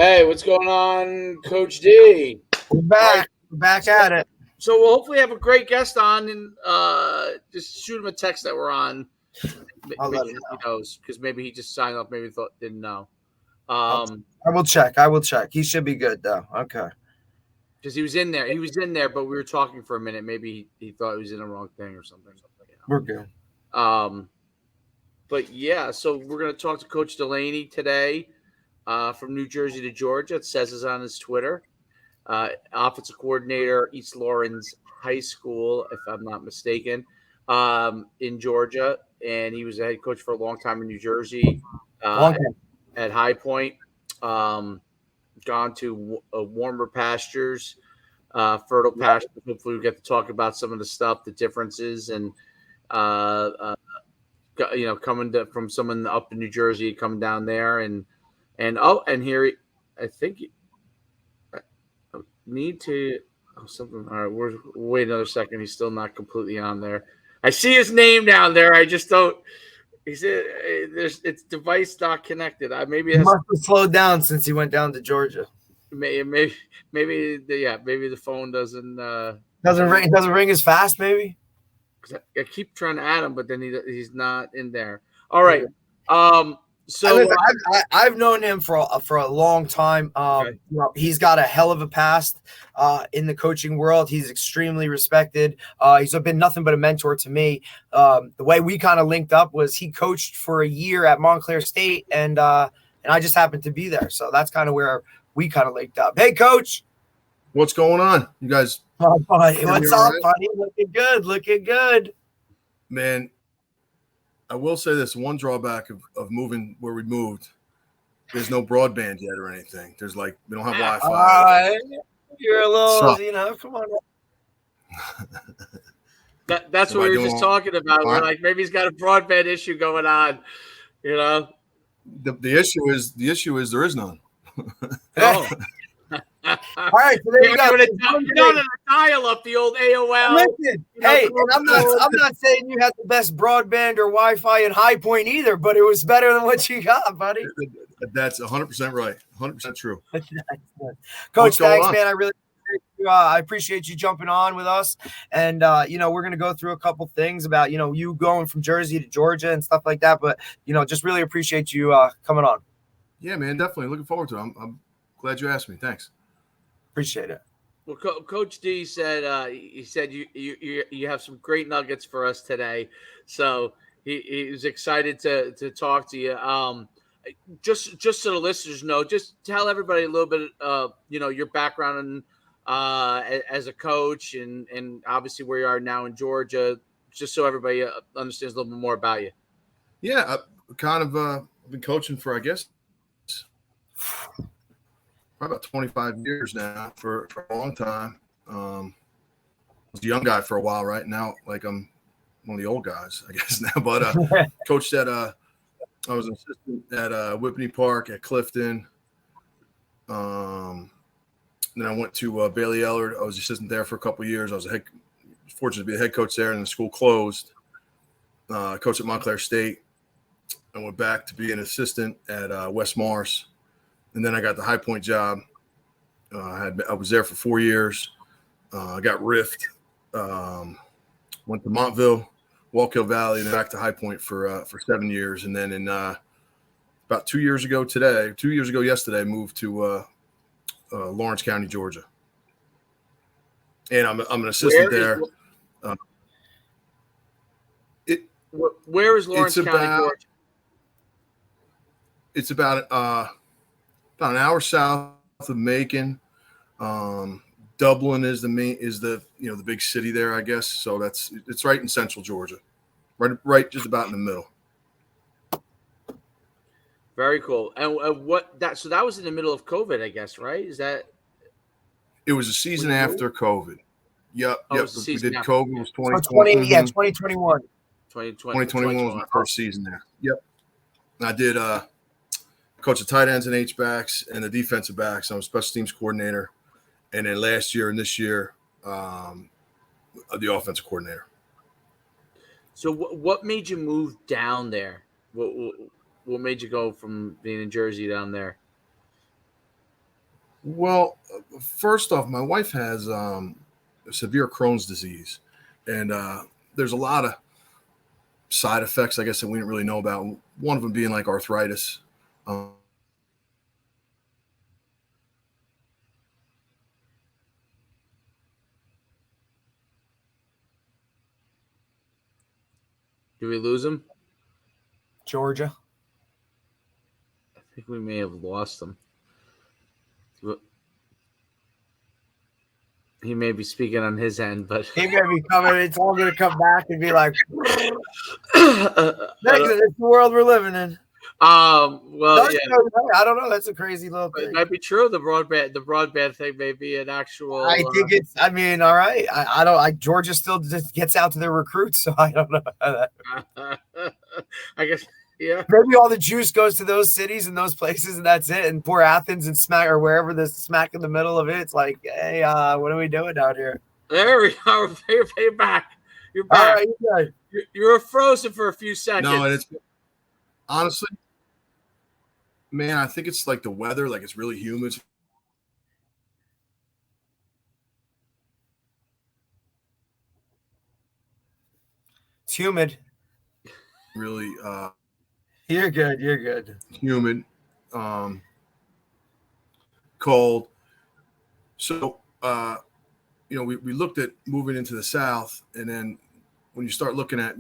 Hey, what's going on, Coach D? We're All right, back. We're back so, at it. so we'll hopefully have a great guest on, and just shoot him a text that we're on. I'll Make let him sure he know. knows because maybe he just signed up, maybe didn't know. I'll, Um, I will check. I will check. He should be good though. Okay. because he was in there, but we were talking for a minute. Maybe he thought he was in the wrong thing or something. We're good. Um, but yeah, so we're gonna talk to Coach Delaney today, from New Jersey to Georgia. It says it's on his Twitter. Offensive coordinator, East Lawrence High School, if I'm not mistaken, in Georgia, and he was a head coach for a long time in New Jersey, Long uh, time. at High Point. Um, Gone to warmer pastures, fertile pastures. Hopefully, we get to talk about some of the stuff, the differences, and uh, uh, coming from someone up in New Jersey, coming down there, and here, I think need to something. All right, we'll wait another second. He's still not completely on there. I see his name down there. I just don't. He said there's it's device not connected. Maybe He that's must have slowed down since he went down to Georgia. maybe the phone doesn't. Doesn't ring. It doesn't ring as fast. Maybe. 'Cause I keep trying to add him, but then he's not in there. All Okay. right. Um. So Listen, I've known him for a long time. okay. He's got a hell of a past in the coaching world. He's extremely respected. He's been nothing but a mentor to me. The way we kind of linked up was he coached for a year at Montclair State, and I just happened to be there. So that's kind of where we kind of linked up. Hey, Coach. What's going on? You guys, Oh, buddy. What's all up, right? buddy? Looking good. Looking good. Man, I will say this: one drawback of moving where we moved, there's no broadband yet or anything. There's we don't have Wi-Fi. You're a little, So, come on. That's what we were just talking about. all We're right? like, maybe he's got a broadband issue going on. You know. The issue is there is none. Oh. All right, so there you go. You're not a dial up the old AOL. Listen, hey, and I'm not saying you had the best broadband or Wi-Fi in High Point either, but it was better than what you got, buddy. That's 100% right. 100% true. Coach, thanks, man. I really I appreciate you jumping on with us. And, we're going to go through a couple things about, you going from Jersey to Georgia and stuff like that. But, just really appreciate you coming on. Yeah, man, definitely. Looking forward to it. I'm glad you asked me. Thanks. Appreciate it. Well, Coach D said he said you have some great nuggets for us today, so he was excited to talk to you. Just so the listeners know, just tell everybody a little bit your background as a coach and obviously where you are now in Georgia, just so everybody understands a little bit more about you. Yeah, I've kind of been coaching for, I guess, probably about 25 years now, for a long time. I was a young guy for a while, right? Now, I'm one of the old guys, I guess now. But coached at I was an assistant at Whippany Park, at Clifton. Then I went to Bailey Ellard. I was assistant there for a couple of years. I was fortunate to be a head coach there, and the school closed. Coached at Montclair State. I went back to be an assistant at West Morris. And then I got the High Point job. I was there for 4 years. I got riffed. Went to Montville, Wallkill Valley, and then back to High Point for 7 years. And then in about 2 years ago yesterday, moved to Lawrence County, Georgia. And I'm an assistant there. Where is Lawrence County, Georgia? It's about an hour south of Macon. Dublin is the big city there, I guess. So it's right in central Georgia, right just about in the middle. Very cool. And so that was in the middle of COVID, I guess, right? Is that? It was a season after COVID. Yep. We did COVID. It was 2020. Yeah, 2021. 2021 was my first season there. Yep. And I did coach the tight ends and H-backs and the defensive backs. I'm a special teams coordinator. And then last year and this year, the offensive coordinator. So what made you move down there? What made you go from being in Jersey down there? Well, first off, my wife has severe Crohn's disease, and there's a lot of side effects, I guess, that we didn't really know about. One of them being like arthritis. Um, Do we lose him? Georgia. I think we may have lost him. He may be speaking on his end, but He may be coming. It's all going to come back and be like, I it's the world we're living in. well, yeah, I don't know. That's a crazy little it thing. might be true. The broadband thing may be an actual. I think it's. I mean, all right. I don't. Georgia still just gets out to their recruits, so I don't know. I guess, yeah. Maybe all the juice goes to those cities and those places, and that's it. And poor Athens and smack or wherever the smack in the middle of it, it's like, hey, what are we doing out here? There we are. You're back. You're All back. right, you're good. You were frozen for a few seconds. no, and it's honestly, man, I think it's like the weather, like it's really humid. It's humid. Really You're good. You're good. humid, cold. So, we looked at moving into the South, and then when you start looking at,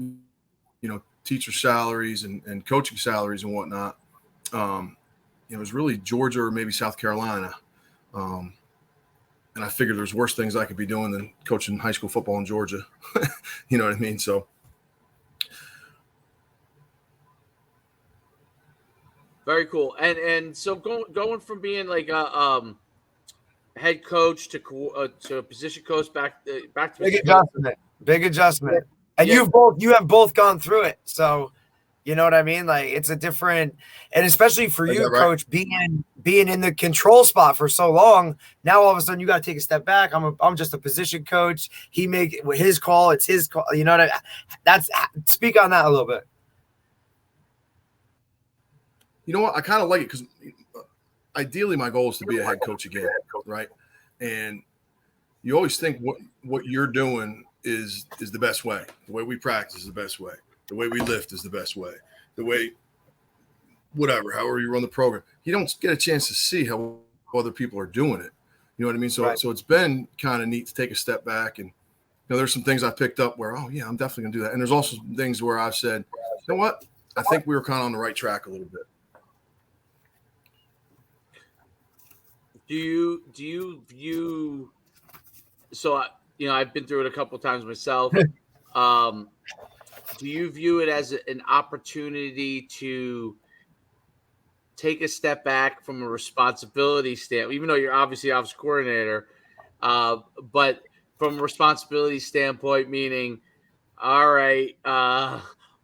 teacher salaries and coaching salaries and whatnot, it was really Georgia or maybe South Carolina. And I figured there's worse things I could be doing than coaching high school football in Georgia. You know what I mean? So, very cool. And so going from being like a head coach to a position coach back to Big adjustment. Big adjustment. And Yeah. you have both gone through it. So you know what I mean? Like it's a different, and especially for you, right? Coach, being in the control spot for so long. Now all of a sudden you got to take a step back. I'm just a position coach. He make his call. It's his call. You know what speak on that a little bit. You know what? I kind of like it because ideally my goal is to be a head coach again, right? And you always think what you're doing is the best way. The way we practice is the best way. The way we lift is the best way. The way, however you run the program. You don't get a chance to see how other people are doing it. You know what I mean? So, Right. So it's been kind of neat to take a step back. And, there's some things I picked up where, oh, yeah, I'm definitely going to do that. And there's also some things where I've said, you know what? I think we were kind of on the right track a little bit. Do you view? So I've been through it a couple of times myself. Do you view it as an opportunity to take a step back from a responsibility standpoint, even though you're obviously office coordinator, but from a responsibility standpoint, meaning, all right,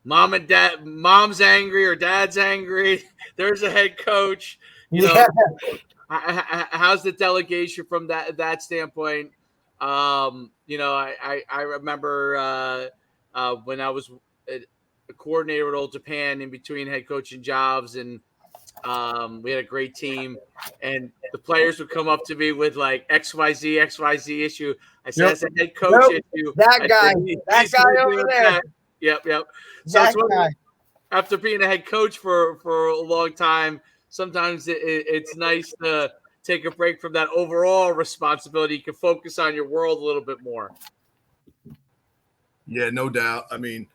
mom's angry or dad's angry. There's a head coach. How's the delegation from that standpoint? I remember when I was a coordinator at Old Japan in between head coaching jobs, and we had a great team, and the players would come up to me with like XYZ issue. I said, that's a head coach issue. That guy over there. Yep. So That it's guy. after being a head coach for a long time, sometimes it's nice to take a break from that overall responsibility. You can focus on your world a little bit more. Yeah, no doubt. I mean,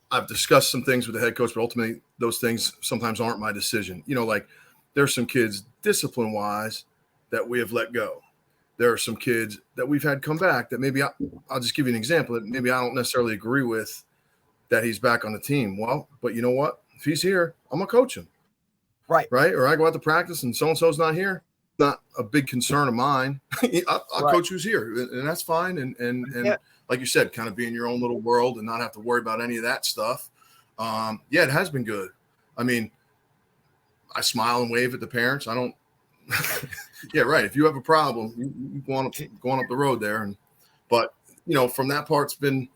I've discussed some things with the head coach, but ultimately those things sometimes aren't my decision. Like there's some kids discipline-wise that we have let go. There are some kids that we've had come back that maybe I'll just give you an example that maybe I don't necessarily agree with that he's back on the team. Well, but you know what? If he's here, I'm going to coach him. Right. Or I go out to practice and so-and-so's not here. Not a big concern of mine. I'll coach who's here, and that's fine. And Yeah. Like you said, kind of be in your own little world and not have to worry about any of that stuff. It has been good. I mean, I smile and wave at the parents. I don't. Yeah, right. If you have a problem, you go on up the road there, but from that part, it's been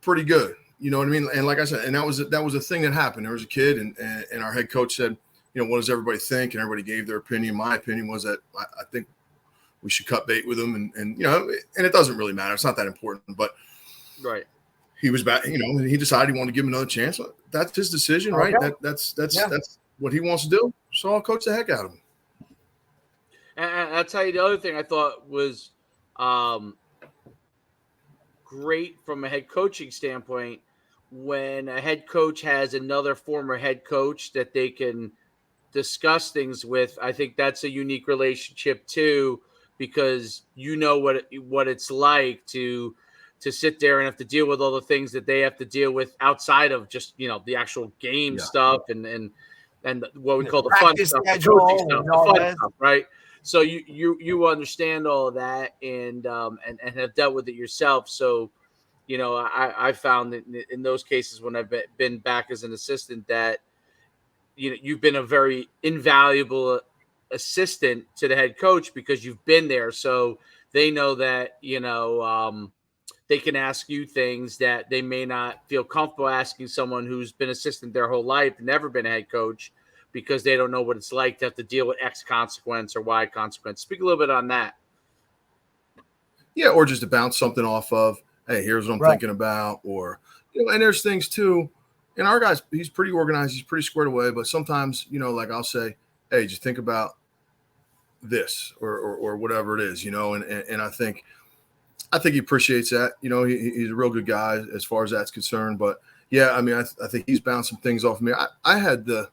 pretty good. You know what I mean? And like I said, and that was a thing that happened. There was a kid, and our head coach said, what does everybody think? And everybody gave their opinion. My opinion was that I think we should cut bait with him, and it doesn't really matter. It's not that important, but right. He was back, he decided he wanted to give him another chance. That's his decision, right? Okay. That's what he wants to do. So I'll coach the heck out of him. And I'll tell you the other thing I thought was great from a head coaching standpoint. When a head coach has another former head coach that they can discuss things with, I think that's a unique relationship too, because what it's like to sit there and have to deal with all the things that they have to deal with outside of just the actual game stuff and what we call the fun stuff, the coaching stuff, the fun stuff, right? So you understand all of that and have dealt with it yourself. So I found that in those cases when I've been back as an assistant that you've been a very invaluable assistant to the head coach because you've been there. So they know that they can ask you things that they may not feel comfortable asking someone who's been assistant their whole life, never been a head coach, because they don't know what it's like to have to deal with X consequence or Y consequence. Speak a little bit on that. Yeah, or just to bounce something off of, hey, here's what I'm thinking about, or and there's things too. And our guy's he's pretty organized, he's pretty squared away, but sometimes like I'll say, hey, just think about this or whatever it is, and I think he appreciates that. He's a real good guy as far as that's concerned. But yeah, I mean, I think he's bounced some things off of me. I had the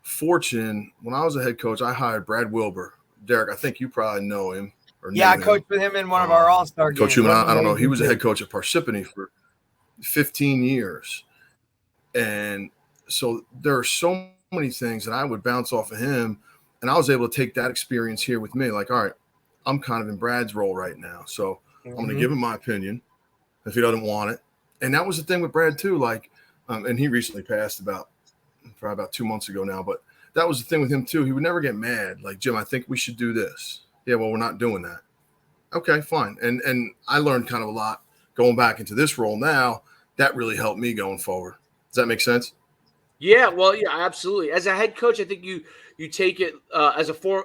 fortune when I was a head coach, I hired Brad Wilbur. Derek, I think you probably know him. I coached with him in one of our All-Star games. Coach Schuman, I don't know. He was a head coach at Parsippany for 15 years. And so there are so many things that I would bounce off of him. And I was able to take that experience here with me. Like, all right, I'm kind of in Brad's role right now. So I'm going to give him my opinion if he doesn't want it. And that was the thing with Brad too. Like, and he recently passed probably about 2 months ago now, but that was the thing with him too. He would never get mad. Like, Jim, I think we should do this. Yeah, well, we're not doing that. Okay, fine. And I learned kind of a lot going back into this role now. That really helped me going forward. Does that make sense? Yeah, well, yeah, absolutely. As a head coach, I think you take it as a former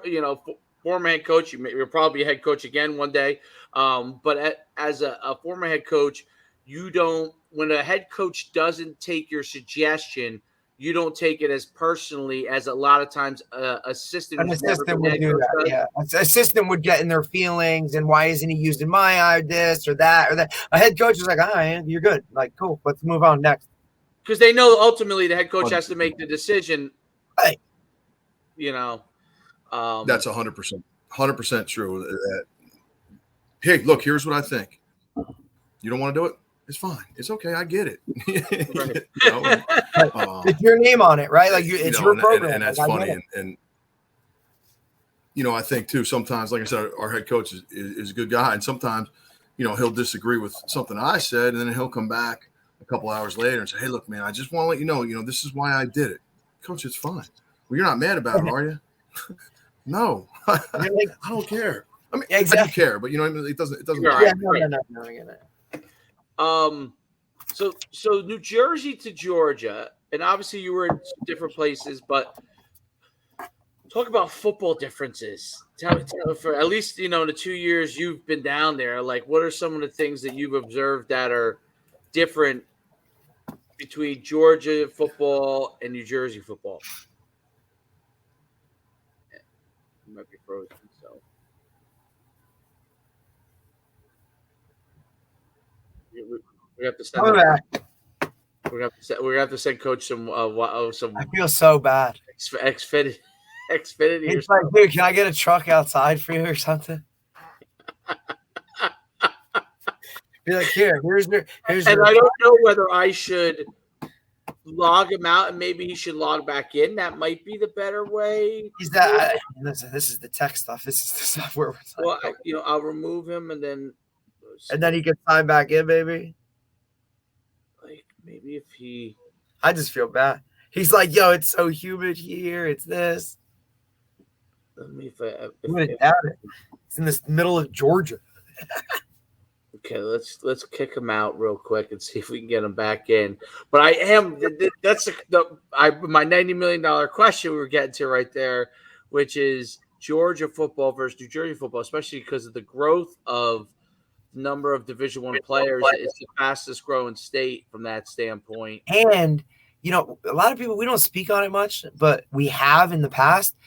head coach. You'll probably be a head coach again one day. But as a former head coach, when a head coach doesn't take your suggestion, you don't take it as personally as a lot of times an assistant would do that. Yeah, an assistant would get in their feelings and why isn't he using my eye, this or that or that. A head coach is like, all right, you're good. Like, cool, let's move on next. Because they know ultimately the head coach has to make the decision. Right. That's 100% true. Hey, look, here's what I think. You don't want to do it? It's fine. It's okay. I get it. It's your name on it, right? Like it's your program. And that's funny. And I think too, sometimes, like I said, our head coach is a good guy. And sometimes, he'll disagree with something I said, and then he'll come back a couple hours later and say, hey, look, man, I just want to let you know, this is why I did it. Coach, it's fine. Well, you're not mad about it, are you? No, I don't care. I mean, exactly. I do care, but it doesn't. Yeah, no, I get it. So New Jersey to Georgia, and obviously you were in different places, but talk about football differences. Tell for at least the 2 years you've been down there, like what are some of the things that you've observed that are different between Georgia football and New Jersey football? You might be frozen. So we have to send. We're gonna have to send Coach some. I feel so bad. Xfinity. He's like, dude, can I get a truck outside for you or something? Be like, here's. And I don't know whether I should log him out and maybe he should log back in. That might be the better way. Listen, this is the tech stuff. This is the stuff where we're like, I'll remove him and then he can sign back in, baby. Like maybe if he. I just feel bad. He's like, yo, it's so humid here. It's this. Let me it's in this middle of Georgia. Okay, let's kick him out real quick and see if we can get him back in. But that's my $90 million question we were getting to right there, which is Georgia football versus New Jersey football, especially because of the growth of number of Division I players. It's the fastest growing state from that standpoint. And a lot of people, we don't speak on it much, but we have in the past.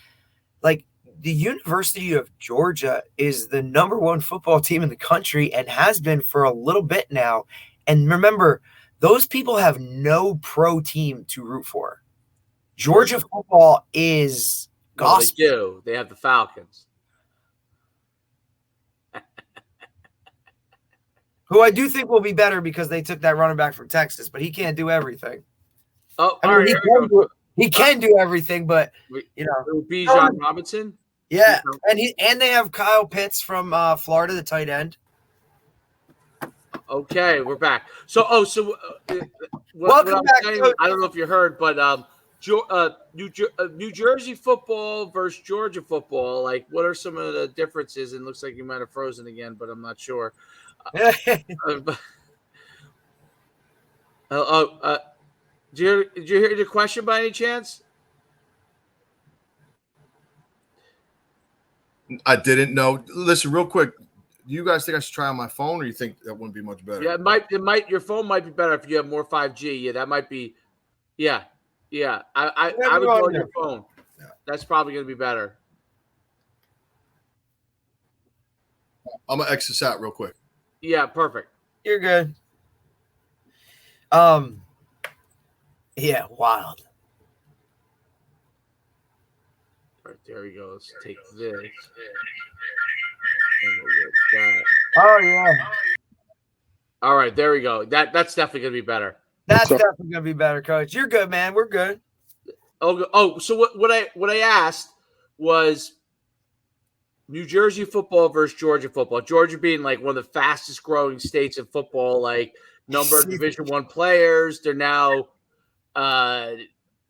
Like, the University of Georgia is the number one football team in the country and has been for a little bit now. And remember, those people have no pro team to root for. Georgia football is gospel. They do. They have the Falcons. Who I do think will be better because they took that running back from Texas, but he can't do everything. Oh, he can do everything, but Bijan Robinson. Yeah, and they have Kyle Pitts from Florida, the tight end. Okay, we're back. Welcome back, Coach. I don't know if you heard, but New Jersey football versus Georgia football. Like, what are some of the differences? And it looks like you might have frozen again, but I'm not sure. Did you hear the question by any chance? I didn't know. Listen, real quick. Do you guys think I should try on my phone, or you think that wouldn't be much better? Yeah, it might. Your phone might be better if you have more 5G. Yeah, that might be. Yeah. I would go on your phone. Yeah. That's probably going to be better. I'm gonna exit out real quick. Yeah, perfect. You're good. Yeah, wild. All right, there we go. Let's take this. And we'll get that. Oh yeah. All right, there we go. That's definitely gonna be better. That's definitely gonna be better, Coach. You're good, man. We're good. So what I asked was New Jersey football versus Georgia football. Georgia being like one of the fastest growing states in football, like number of Division I players. They're now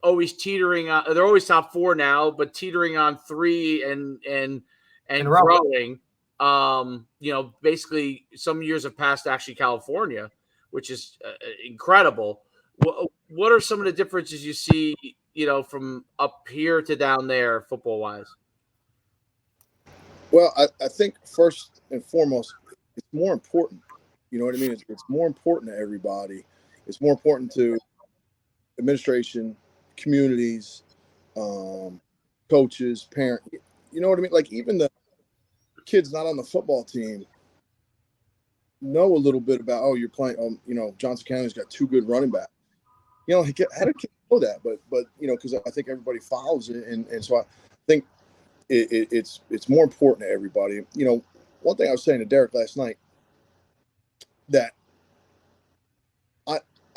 always teetering on. They're always top 4 now, but teetering on 3 and growing. Basically some years have passed actually California, which is incredible. What are some of the differences you see, from up here to down there football wise? Well, I think first and foremost, it's more important. You know what I mean? It's more important to everybody. It's more important to administration, communities, coaches, parents. You know what I mean? Like, even the kids not on the football team know a little bit about, you're playing, Johnson County's got 2 good running backs. How do kids know that? But because I think everybody follows it. And so I think it's more important to everybody. One thing I was saying to Derek last night, that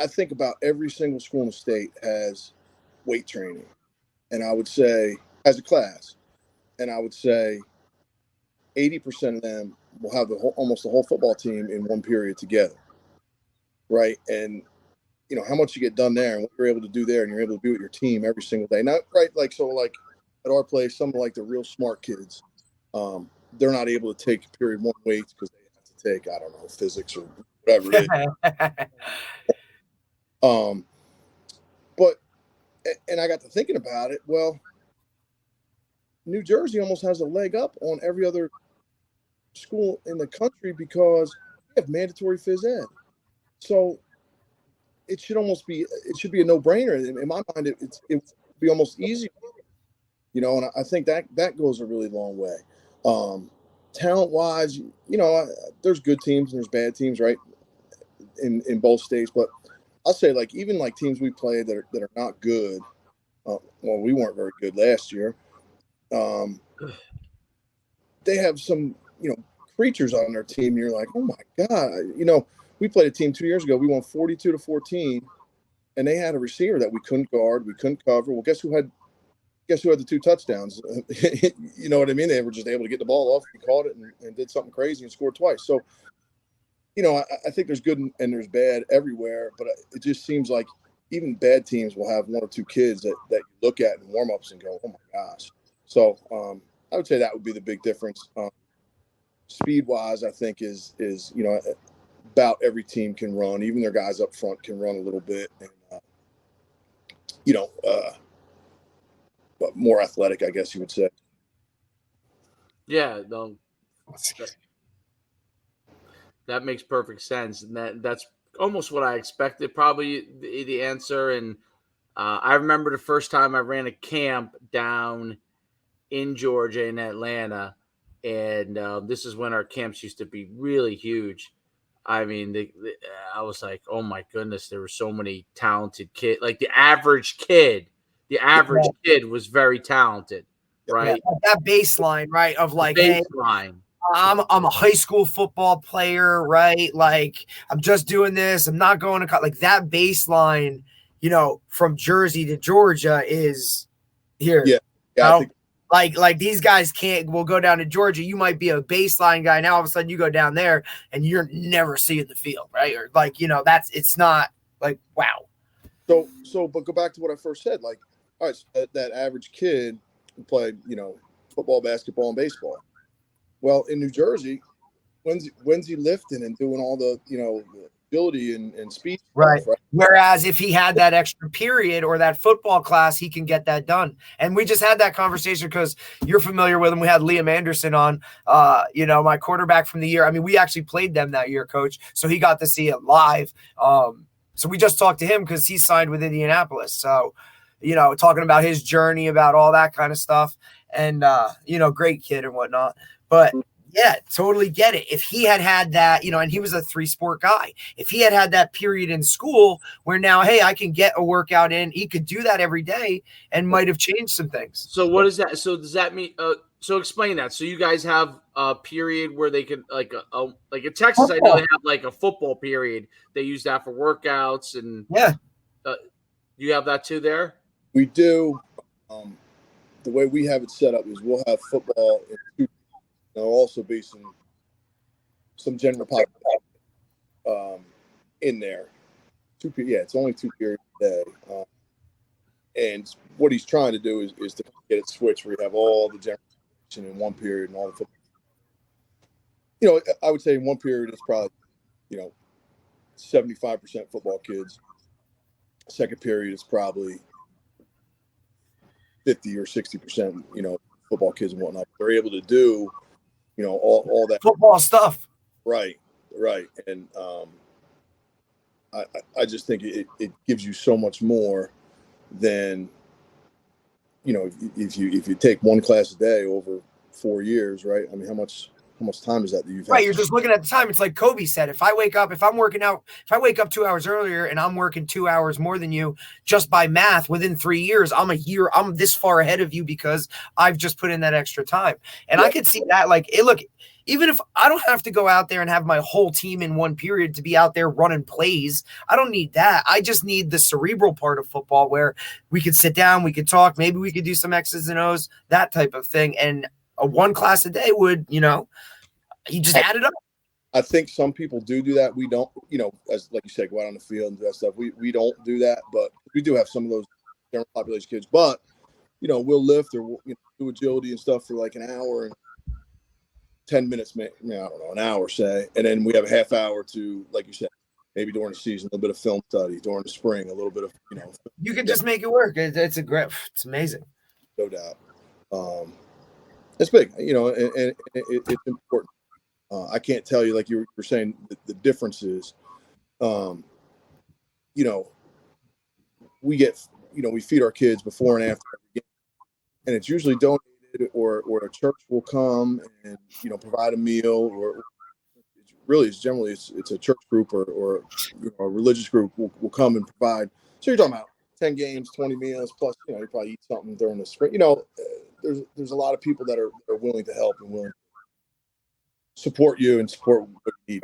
I think about every single school in the state has weight training, and I would say as a class, and I would say 80% of them will have almost the whole football team in one period together, right? And how much you get done there, and what you're able to do there, and you're able to be with your team every single day. Not right, like at our place, some of like the real smart kids, they're not able to take period 1 weights because they have to take, I don't know, physics or whatever it is. But I got to thinking about it. Well, New Jersey almost has a leg up on every other school in the country because we have mandatory phys ed. So it should be a no-brainer. In my mind, it would be almost easy. And I think that goes a really long way. Talent-wise, there's good teams and there's bad teams, right? In both states, but I'll say, like, even like teams we played that are not good. We weren't very good last year. They have some, creatures on their team. And you're like, oh my God, we played a team 2 years ago. We won 42-14, and they had a receiver that we couldn't guard, we couldn't cover. Well, guess who had the 2 touchdowns? You know what I mean? They were just able to get the ball off. We caught it and did something crazy and scored twice. So, I think there's good and there's bad everywhere, but it just seems like even bad teams will have 1 or 2 kids that you look at in warm-ups and go, oh my gosh. So I would say that would be the big difference. Speed-wise, I think is about every team can run. Even their guys up front can run a little bit, and but more athletic, I guess you would say. Yeah, no, that makes perfect sense, and that's almost what I expected. Probably the answer. And I remember the first time I ran a camp down in Georgia in Atlanta, and this is when our camps used to be really huge. I mean, I was like, oh my goodness, there were so many talented kids. Like the average kid was very talented, Yeah, right? that baseline, right? Of The like, hey, baseline. I'm a high school football player, right? Like I'm just doing this. I'm not going to like that baseline, from Jersey to Georgia is here. Yeah, yeah, I think Like these guys will go down to Georgia. You might be a baseline guy. Now all of a sudden you go down there and you're never seeing the field, right? Or like, it's not like, wow. But go back to what I first said. Like, all right, so that average kid who played, football, basketball, and baseball. Well, in New Jersey, when's he lifting and doing all the, the agility and speed Right. stuff, right? Whereas if he had that extra period or that football class, he can get that done. And we just had that conversation because you're familiar with him. We had Liam Anderson on, my quarterback from the year. I mean, we actually played them that year, Coach. So he got to see it live. So we just talked to him because he signed with Indianapolis. So, talking about his journey, about all that kind of stuff. And, great kid and whatnot. But yeah, totally get it. If he had that, and he was a 3-sport guy, if he had that period in school where now, hey, I can get a workout in, he could do that every day and might have changed some things. So what is that? So does that mean? So explain that. So you guys have a period where they can like in Texas, I know they have like a football period. They use that for workouts, and yeah, you have that too there. We do. The way we have it set up is we'll have football in two. There'll also be some general pop in there. It's only 2 periods a day. And what he's trying to do is to get it switched where you have all the general in one period and all the football. I would say in one period it's probably, 75% football kids. Second period is probably 50 or 60%, football kids and whatnot. They're able to do, all that football stuff. Right. And I just think it gives you so much more than, if you take one class a day over 4 years, right? I mean, how much time is that you've had? Right, you're just looking at the time. It's like Kobe said, if I wake up 2 hours earlier and I'm working 2 hours more than you, just by math, within 3 years, I'm this far ahead of you because I've just put in that extra time. And I could see that, like, look, even if I don't have to go out there and have my whole team in one period to be out there running plays, I don't need that. I just need the cerebral part of football where we could sit down, we could talk, maybe we could do some X's and O's, that type of thing. And a one class a day would, you just add it up. I think some people do that. We don't, as like you said, go out on the field and do that stuff. We don't do that, but we do have some of those general population kids. But we'll lift or we'll, do agility and stuff for like an hour and 10 minutes, I don't know, an hour say, and then we have a half hour to, like you said, maybe during the season, a little bit of film study, during the spring, a little bit of, you can just make it work. It's amazing. No doubt. It's big, and it's important. I can't tell you, like you were saying, the difference is, we get, we feed our kids before and after every game, and it's usually donated or a church will come and, provide a meal, or generally it's a church group or a religious group will come and provide. So you're talking about 10 games, 20 meals, plus, you probably eat something during the spring. There's a lot of people that are willing to help and willing to support you and support what you need.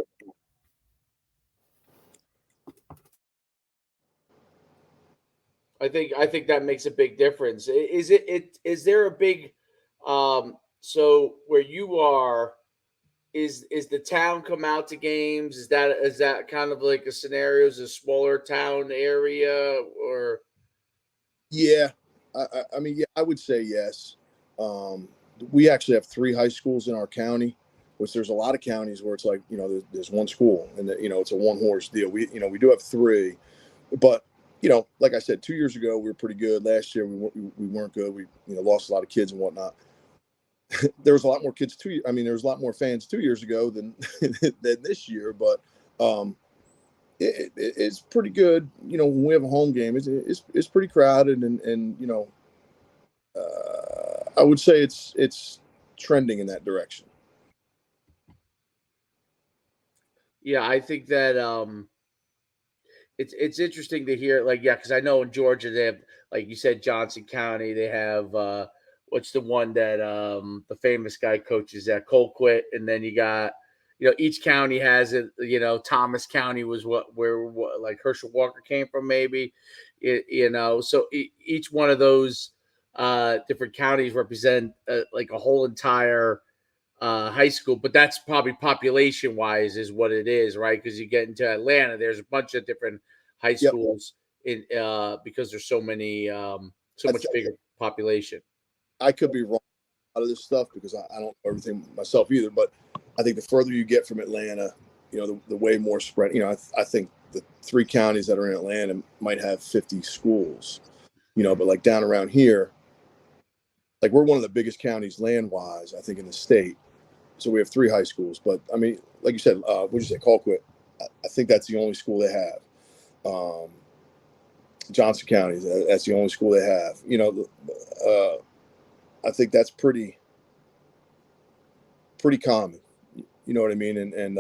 I think that makes a big difference. Is there a big so where you are, is the town come out to games? Is that kind of like a scenario? Is a smaller town area or? Yeah, I would say yes. We actually have 3 high schools in our county, which there's a lot of counties where it's like, there's one school and it's a one horse deal. We do have three, but like I said, 2 years ago we were pretty good. Last year we weren't good. We lost a lot of kids and whatnot. There was a lot more kids there was a lot more fans 2 years ago than than this year, but it's pretty good. When we have a home game, it's pretty crowded, and I would say it's trending in that direction. Yeah, I think that it's interesting to hear, like, yeah, because I know in Georgia they have, like you said, Johnson County. They have what's the one that the famous guy coaches at Colquitt, and then you got each county has it. Thomas County was where like Herschel Walker came from, maybe. So each one of those different counties represent like a whole entire high school, but that's probably population wise is what it is, right? Because you get into Atlanta, there's a bunch of different high Yep. schools in because there's so many so much bigger population. I could be wrong out of this stuff because I don't know everything myself either, but I think the further you get from Atlanta, the way more spread. I think the 3 counties that are in Atlanta might have 50 schools, but like down around here, like we're one of the biggest counties land wise, I think, in the state. So we have 3 high schools, but I mean, like you said, what did you say, Colquitt? I think that's the only school they have. Johnson County, that's the only school they have. I think that's pretty common. You know what I mean? And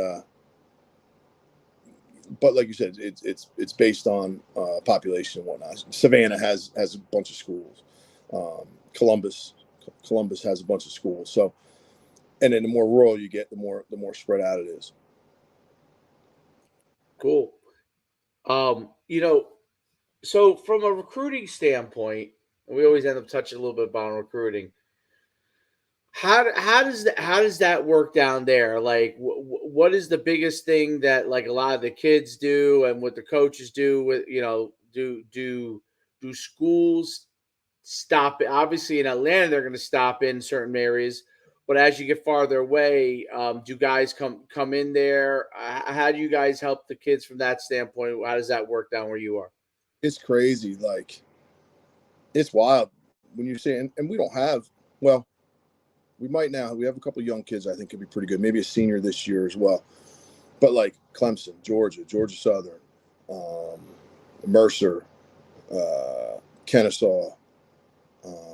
but like you said, it's based on population and whatnot. Savannah has a bunch of schools. Columbus has a bunch of schools. So, and then the more rural you get, the more spread out it is. Cool. So from a recruiting standpoint, we always end up touching a little bit about recruiting. How does that work down there? Like, what is the biggest thing that like a lot of the kids do, and what the coaches do? With do schools stop? Obviously, in Atlanta, they're going to stop in certain areas, but as you get farther away, do guys come in there? How do you guys help the kids from that standpoint? How does that work down where you are? It's crazy. Like, it's wild when you say, and we don't have, well, we might now. We have a couple of young kids I think could be pretty good. Maybe a senior this year as well. But like Clemson, Georgia Southern, Mercer, Kennesaw,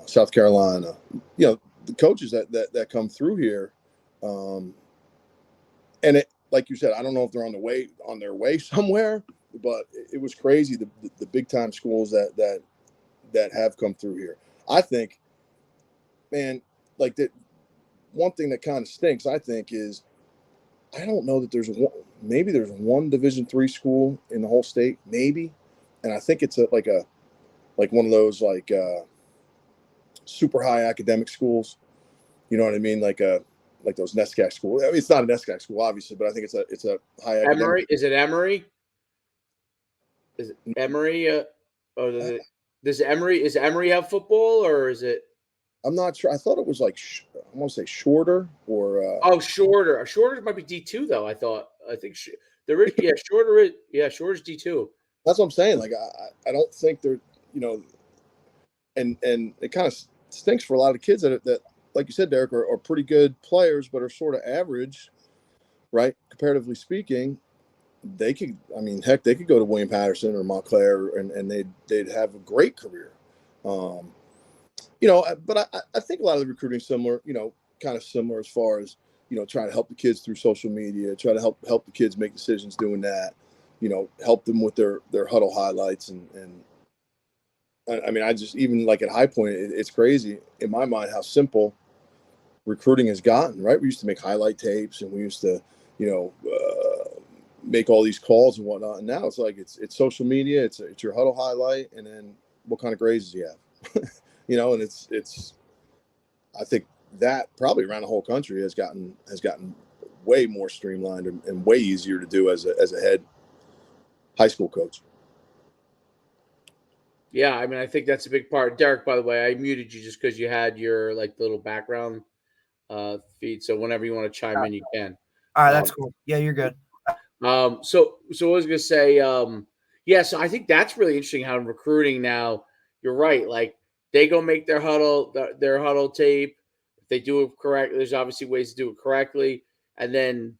South Carolina. The coaches that come through here, and it, like you said, I don't know if they're on their way somewhere, but it was crazy the big time schools that have come through here. I think, man, like that. One thing that kind of stinks, I think, is I don't know that there's one Division III school in the whole state, maybe, and I think it's like one of those like super high academic schools. You know what I mean? Like those NESCAC schools. I mean, it's not a NESCAC school, obviously, but I think it's a high academic. Emory? Is it Emory? Is it Emory? Does Emory have football, or is it? I'm not sure. I thought it was like I want to say Shorter or. Shorter. Shorter might be D2 though. I think there is. Yeah, Shorter's D2. That's what I'm saying. Like I don't think they're and it kind of stinks for a lot of kids that like you said, Derek, are pretty good players, but are sort of average, right? Comparatively speaking, they could. I mean, heck, they could go to William Patterson or Montclair, and they'd have a great career. But I think a lot of the recruiting similar, kind of similar as far as, trying to help the kids through social media, try to help the kids make decisions doing that, help them with their huddle highlights. And I mean, I just, even like at High Point, it's crazy in my mind how simple recruiting has gotten, right? We used to make highlight tapes and we used to, make all these calls and whatnot. And now it's like, it's social media, it's your huddle highlight. And then what kind of grades do you have? And it's I think that probably around the whole country has gotten way more streamlined and way easier to do as a head high school coach. Yeah, I mean, I think that's a big part. Derek, by the way, I muted you just because you had your like little background feed. So whenever you want to chime in, you can. All right, Um, that's cool. Yeah, you're good. so I was gonna say, yeah. So I think that's really interesting how in recruiting now. You're right. Like they go make their huddle tape. If they do it correct, there's obviously ways to do it correctly, and then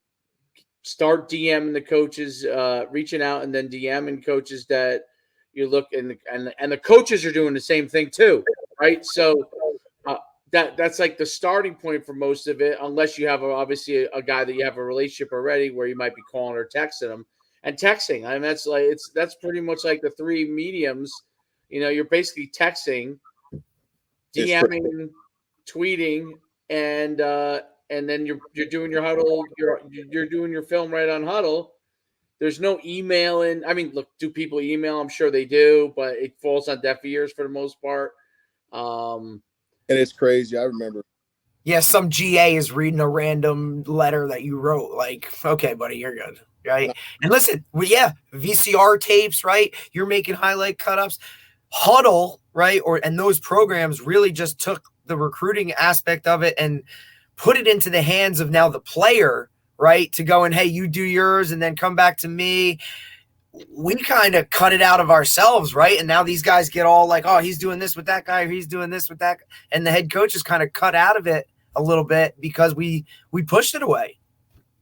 start DMing the coaches, reaching out, and then DMing coaches that you look and the coaches are doing the same thing too, right? So uh, that's like the starting point for most of it, unless you have obviously a guy that you have a relationship already, where you might be calling or texting them. And texting, I mean, that's pretty much like the three mediums. You're basically texting, It's true. DMing, tweeting, and then you're doing your huddle. You're doing your film right on huddle. There's no emailing. I mean, look, do people email? I'm sure they do, but it falls on deaf ears for the most part. And it's crazy. I remember. Yeah, some GA is reading a random letter that you wrote. Like, okay, buddy, you're good, right? And listen, yeah, VCR tapes, right? You're making highlight cut-ups. Huddle, right? And those programs really just took the recruiting aspect of it and put it into the hands of now the player, right? To go and, hey, you do yours and then come back to me. We kind of cut it out of ourselves, right? And now these guys get all like, oh, he's doing this with that guy, or he's doing this with that. And the head coach is kind of cut out of it a little bit because we pushed it away.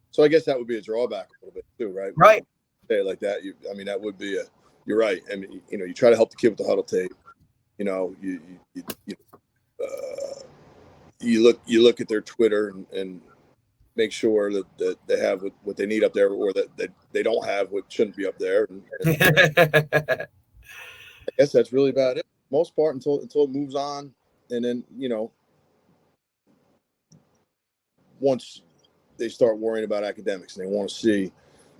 So I guess that would be a drawback a little bit too, right? Right. Say it like that. That would be you're right. I mean, you try to help the kid with the huddle tape. You look at their Twitter and make sure that they have what they need up there, or that they don't have what shouldn't be up there. And I guess that's really about it. Most part until it moves on, and then once they start worrying about academics and they want to see,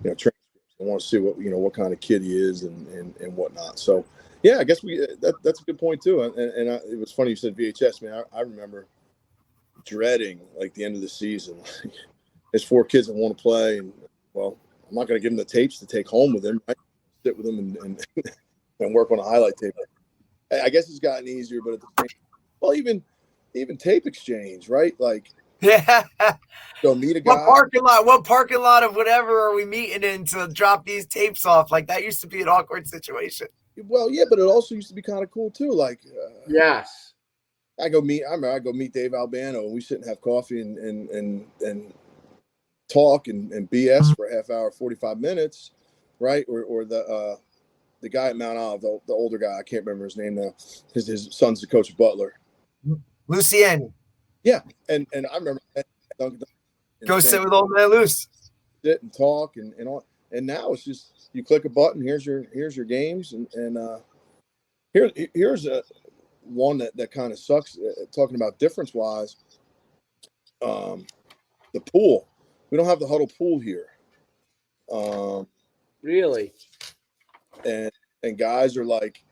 transcripts, they want to see what kind of kid he is and whatnot. So yeah, I guess that's a good point too. And it was funny you said VHS, man. I remember dreading like the end of the season. There's 4 kids that want to play, and well, I'm not going to give them the tapes to take home with them. I sit with them and work on a highlight tape. I guess it's gotten easier, but at the same, well, even tape exchange, right? Like, yeah. Go meet a guy. What parking lot of whatever are we meeting in to drop these tapes off? Like that used to be an awkward situation. Well, yeah, but it also used to be kind of cool too. Like, yes, I go meet Dave Albano, and we sit and have coffee and talk and BS for a half hour, 45 minutes, right? Or the guy at Mount Olive, the older guy, I can't remember his name now. His son's the coach of Butler. Lucien. Yeah, and I remember go sit with old man Luce. Sit and talk and all. And now it's just you click a button. Here's your games and here's a one that kind of sucks. Talking about difference wise, the pool. We don't have the huddle pool here. Really, and guys are like,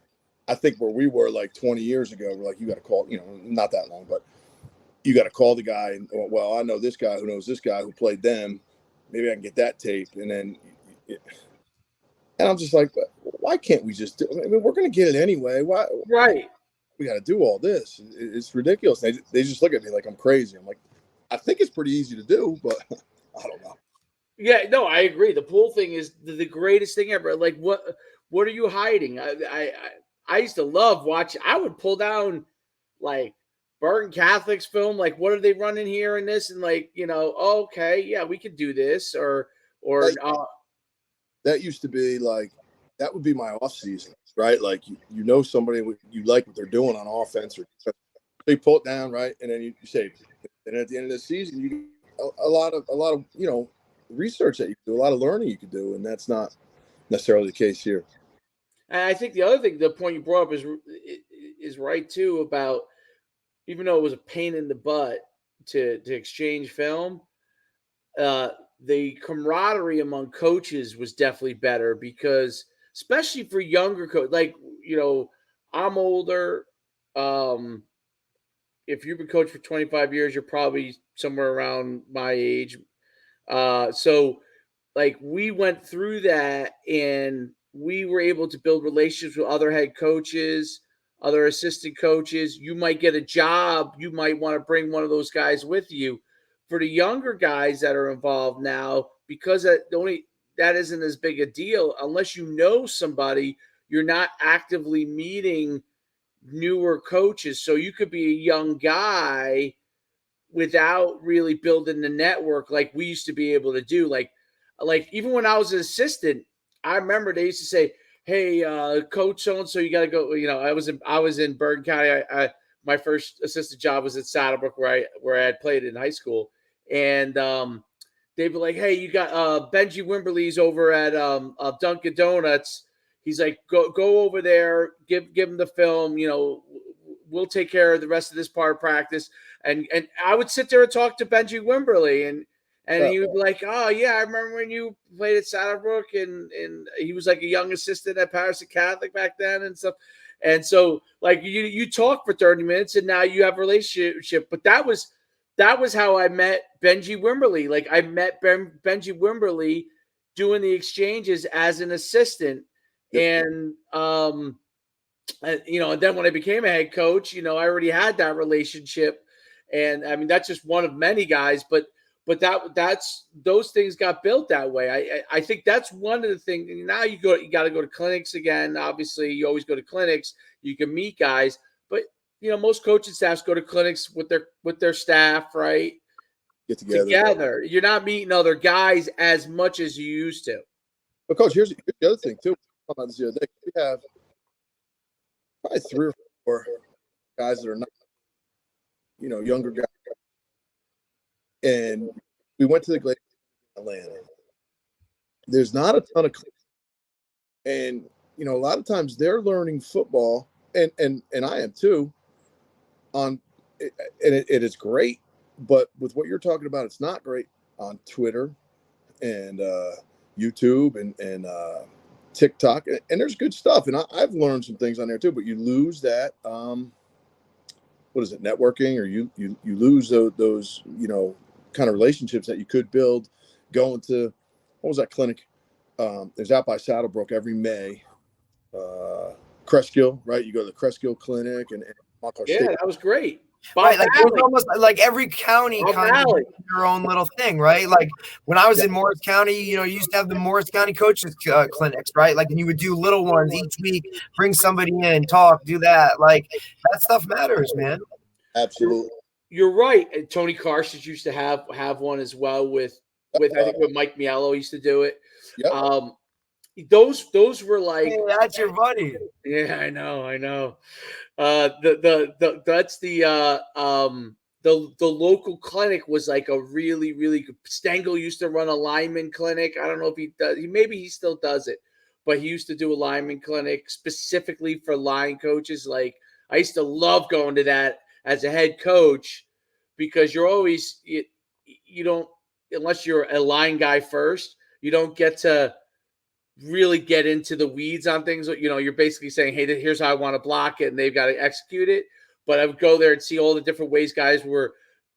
I think where we were like 20 years ago, we're like, you got to call. Not that long, but you got to call the guy. And well, I know this guy who knows this guy who played them. Maybe I can get that tape, and then. And I'm just like, why can't we just do? I mean, we're going to get it anyway. Why? Right. We got to do all this. It's ridiculous. They just look at me like I'm crazy. I'm like, I think it's pretty easy to do, but I don't know. Yeah, no, I agree. The pool thing is the greatest thing ever. Like, what are you hiding? I used to love watching. I would pull down like Bergen Catholic's film. Like, what are they running here in this? And like, oh, okay, yeah, we could do this. Or like, that used to be like, that would be my off season, right? Like, somebody you like what they're doing on offense, or they pull it down, right? And then you say, and at the end of the season, you a lot of research that you do, a lot of learning you could do, and that's not necessarily the case here. And I think the other thing, the point you brought up is right too, about even though it was a pain in the butt to exchange film, the camaraderie among coaches was definitely better, because especially for younger coaches, like, I'm older. If you've been coached for 25 years, you're probably somewhere around my age. So like we went through that, and we were able to build relationships with other head coaches, other assistant coaches. You might get a job. You might want to bring one of those guys with you. for the younger guys that are involved now, because that isn't as big a deal unless you know somebody. You're not actively meeting newer coaches, so you could be a young guy without really building the network like we used to be able to do. Like even when I was an assistant, I remember they used to say, "Hey, coach, so and so, you got to go." You know, I was in Bergen County. My first assistant job was at Saddlebrook, where I had played in high school, and they'd be like, "Hey, you got Benji Wimberly's over at Dunkin' Donuts. He's like, go over there, give him the film. You know, we'll take care of the rest of this part of practice." And I would sit there and talk to Benji Wimberly, and he would be like, "Oh yeah, I remember when you played at Saddlebrook," and he was like a young assistant at Patterson Catholic back then and stuff. And so like you talk for 30 minutes and now you have a relationship. But that was how I met Benji Wimberly. Like I met Benji Wimberly doing the exchanges as an assistant. And you know, and then when I became a head coach, you know, I already had that relationship. And I mean, that's just one of many guys, but that's those things got built that way. I think that's one of the things. Now you got to go to clinics again. Obviously, you always go to clinics. You can meet guys, but you know, most coaching staffs go to clinics with their staff, right? Get together. You're not meeting other guys as much as you used to. But coach, here's the other thing too. About this the other day, we have probably 3 or 4 guys that are not, you know, younger guys. And we went to the Glazers in Atlanta. There's not a ton of clinics. And, you know, a lot of times they're learning football, and I am too, and it is great. But with what you're talking about, it's not great on Twitter and YouTube and TikTok. And there's good stuff. And I've learned some things on there too, but you lose that, what is it, networking, or you lose those, you know, kind of relationships that you could build going to, what was that clinic? There's out by Saddlebrook every May, Cresskill, right? You go to the Cresskill Clinic and Yeah, that was great. Right, like it was almost like every county kind of did their own little thing, right? Like when I was in Morris County, you know, you used to have the Morris County coaches clinics, right? Like, and you would do little ones each week, bring somebody in, talk, do that. Like that stuff matters, man. Absolutely. You're right. And Tony Carstens used to have one as well with I think with Mike Miello used to do it. Yep. Those were like, hey, that's your buddy. Yeah, I know. That's the local clinic was like a really, really good. Stengel used to run a lineman clinic. I don't know if he does. Maybe he still does it, but he used to do a lineman clinic specifically for line coaches. Like I used to love going to that as a head coach, because you're always you don't, unless you're a line guy first, you don't get to really get into the weeds on things. You know, you're basically saying, hey, here's how I want to block it, and they've got to execute it. But I would go there and see all the different ways guys were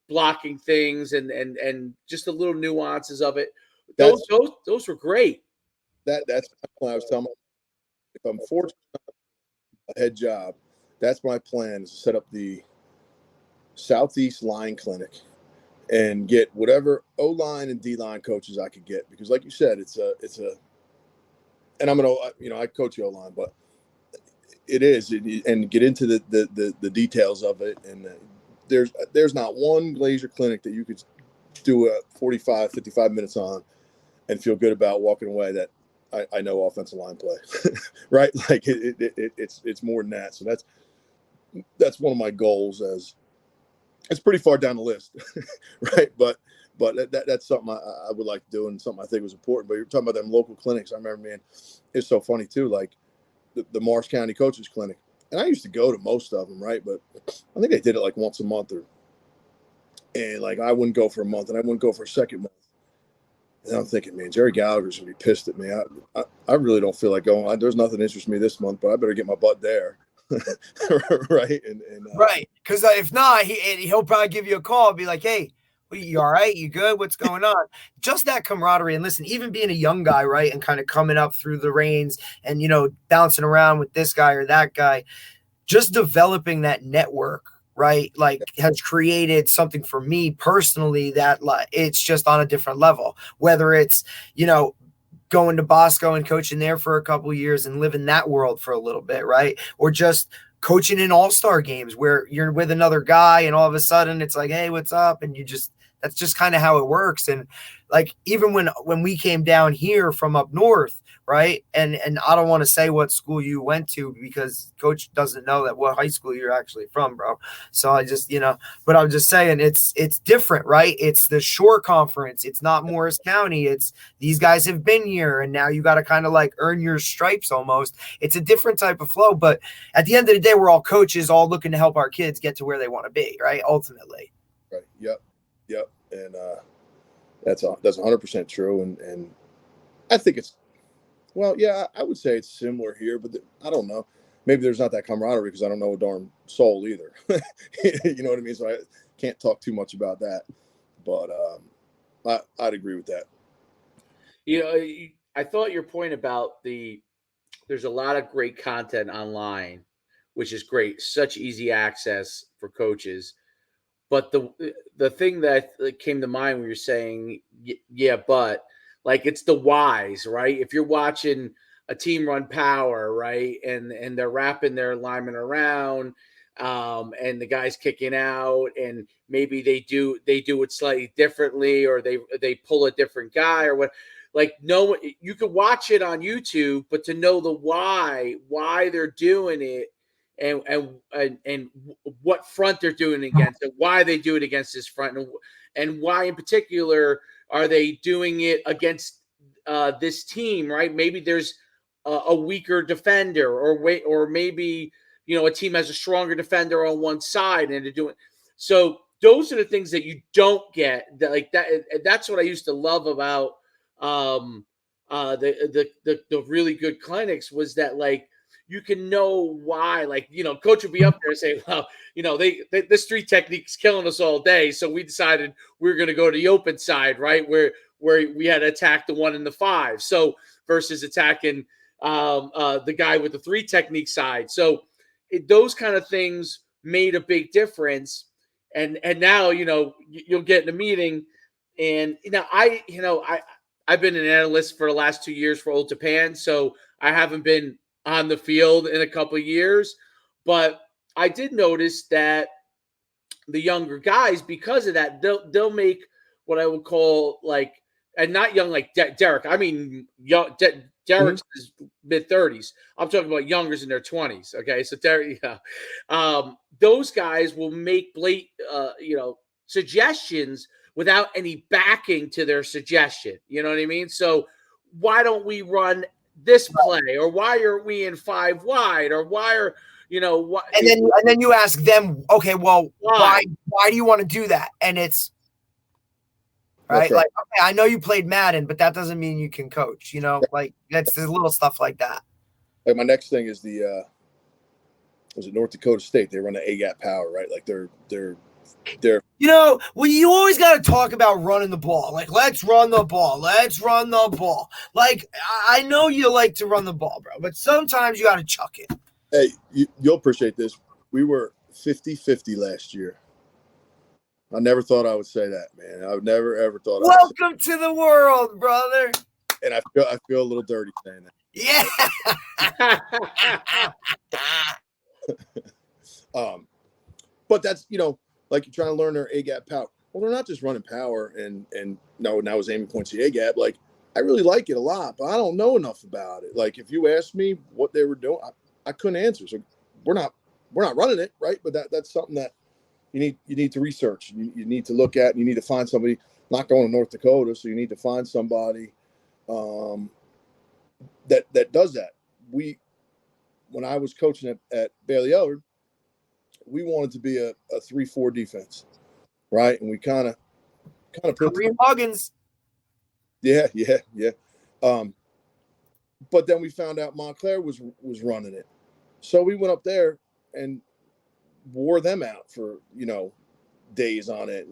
blocking things and just the little nuances of it. Those were great. That's what I was telling you. If I'm fortunate a head job, that's my plan, is to set up the Southeast Line Clinic and get whatever O-line and D-line coaches I could get. Because like you said, it's a and I'm gonna, you know, I coach the O-line, but it is, and get into the details of it. And there's not one Glazer clinic that you could do a 45, 55 minutes on and feel good about walking away that I know offensive line play, right? Like it's more than that. So that's one of my goals. As it's pretty far down the list, right? But that's something I would like to do, and something I think was important. But you're talking about them local clinics. I remember, man, it's so funny too. Like the Morris County Coaches Clinic, and I used to go to most of them, right? But I think they did it like once a month, and like I wouldn't go for a month, and I wouldn't go for a second month. And I'm thinking, man, Jerry Gallagher's gonna be pissed at me. I really don't feel like going. There's nothing that interests me this month, but I better get my butt there. Right. And right. Because if not, he'll probably give you a call and be like, hey, you all right? You good? What's going on? Just that camaraderie. And listen, even being a young guy, right, and kind of coming up through the reins and, you know, bouncing around with this guy or that guy, just developing that network right, like has created something for me personally that like it's just on a different level. Whether it's, going to Bosco and coaching there for a couple of years and living that world for a little bit, right? Or just coaching in all-star games where you're with another guy and all of a sudden it's like, hey, what's up? And that's just kind of how it works. And like, even when we came down here from up north, right? And I don't want to say what school you went to because coach doesn't know that what high school you're actually from, bro. So I just, but I'm just saying it's different, right? It's the Shore Conference. It's not Morris County. It's these guys have been here and now you got to kind of like earn your stripes almost. It's a different type of flow, but at the end of the day, we're all coaches, all looking to help our kids get to where they want to be, right? Ultimately. Right. Yep. And that's 100% true. And I think it's, well, yeah, I would say it's similar here, but I don't know. Maybe there's not that camaraderie because I don't know a darn soul either. You know what I mean? So I can't talk too much about that, but I'd agree with that. I thought your point about there's a lot of great content online, which is great, such easy access for coaches. But the thing that came to mind when you're saying, yeah, but like it's the whys, right? If you're watching a team run power, right, and they're wrapping their linemen around, and the guy's kicking out, and maybe they do it slightly differently, or they pull a different guy or what. Like, no, you could watch it on YouTube, but to know the why they're doing it, and what front they're doing it against, and why they do it against this front, and why in particular are they doing it against this team, right? Maybe there's a weaker defender, or maybe a team has a stronger defender on one side, and they're doing so. Those are the things that you don't get. That's what I used to love about the really good clinics, was that like you can know why, like, coach would be up there and say, well, this three technique's killing us all day. So we decided we were going to go to the open side, right? Where we had to attack the 1 and the 5. So versus attacking the guy with the 3 technique side. So those kind of things made a big difference. And now, you'll get in a meeting and, I've been an analyst for the last 2 years for Old Japan. So I haven't been on the field in a couple of years, but I did notice that the younger guys, because of that, they'll make what I would call like, and not young like Derek. I mean, young Derek's mid-30s. I'm talking about youngers in their 20s. Okay, so Derek, those guys will make suggestions without any backing to their suggestion. You know what I mean? So why don't we run this play, or why are we in 5 wide, or why are what? And then you ask them, okay, well, why do you want to do that? And it's right, like, okay, I know you played Madden, but that doesn't mean you can coach. Like that's the little stuff like that. Like my next thing is was it North Dakota State? They run the A-gap power, right? Like they're well, you always got to talk about running the ball. Like, let's run the ball. Like, I know you like to run the ball, bro, but sometimes you got to chuck it. Hey, you'll appreciate this. We were 50-50 last year. I never thought I would say that, man. I would never ever thought. Welcome to the world, brother. And I feel a little dirty saying that. Yeah. But that's like you're trying to learn their A-gap power. Well, they're not just running power and now is aiming points the A-gap. Like, I really like it a lot, but I don't know enough about it. Like, if you asked me what they were doing, I couldn't answer. So we're not running it, right? But that's something that you need to research. You need to look at, and you need to find somebody. Not going to North Dakota, so you need to find somebody that does that. When I was coaching at Bailey Ellard, we wanted to be a 3-4 defense, right? And we kind of put Kareem Huggins. Yeah. But then we found out Montclair was running it, so we went up there and wore them out for days on it.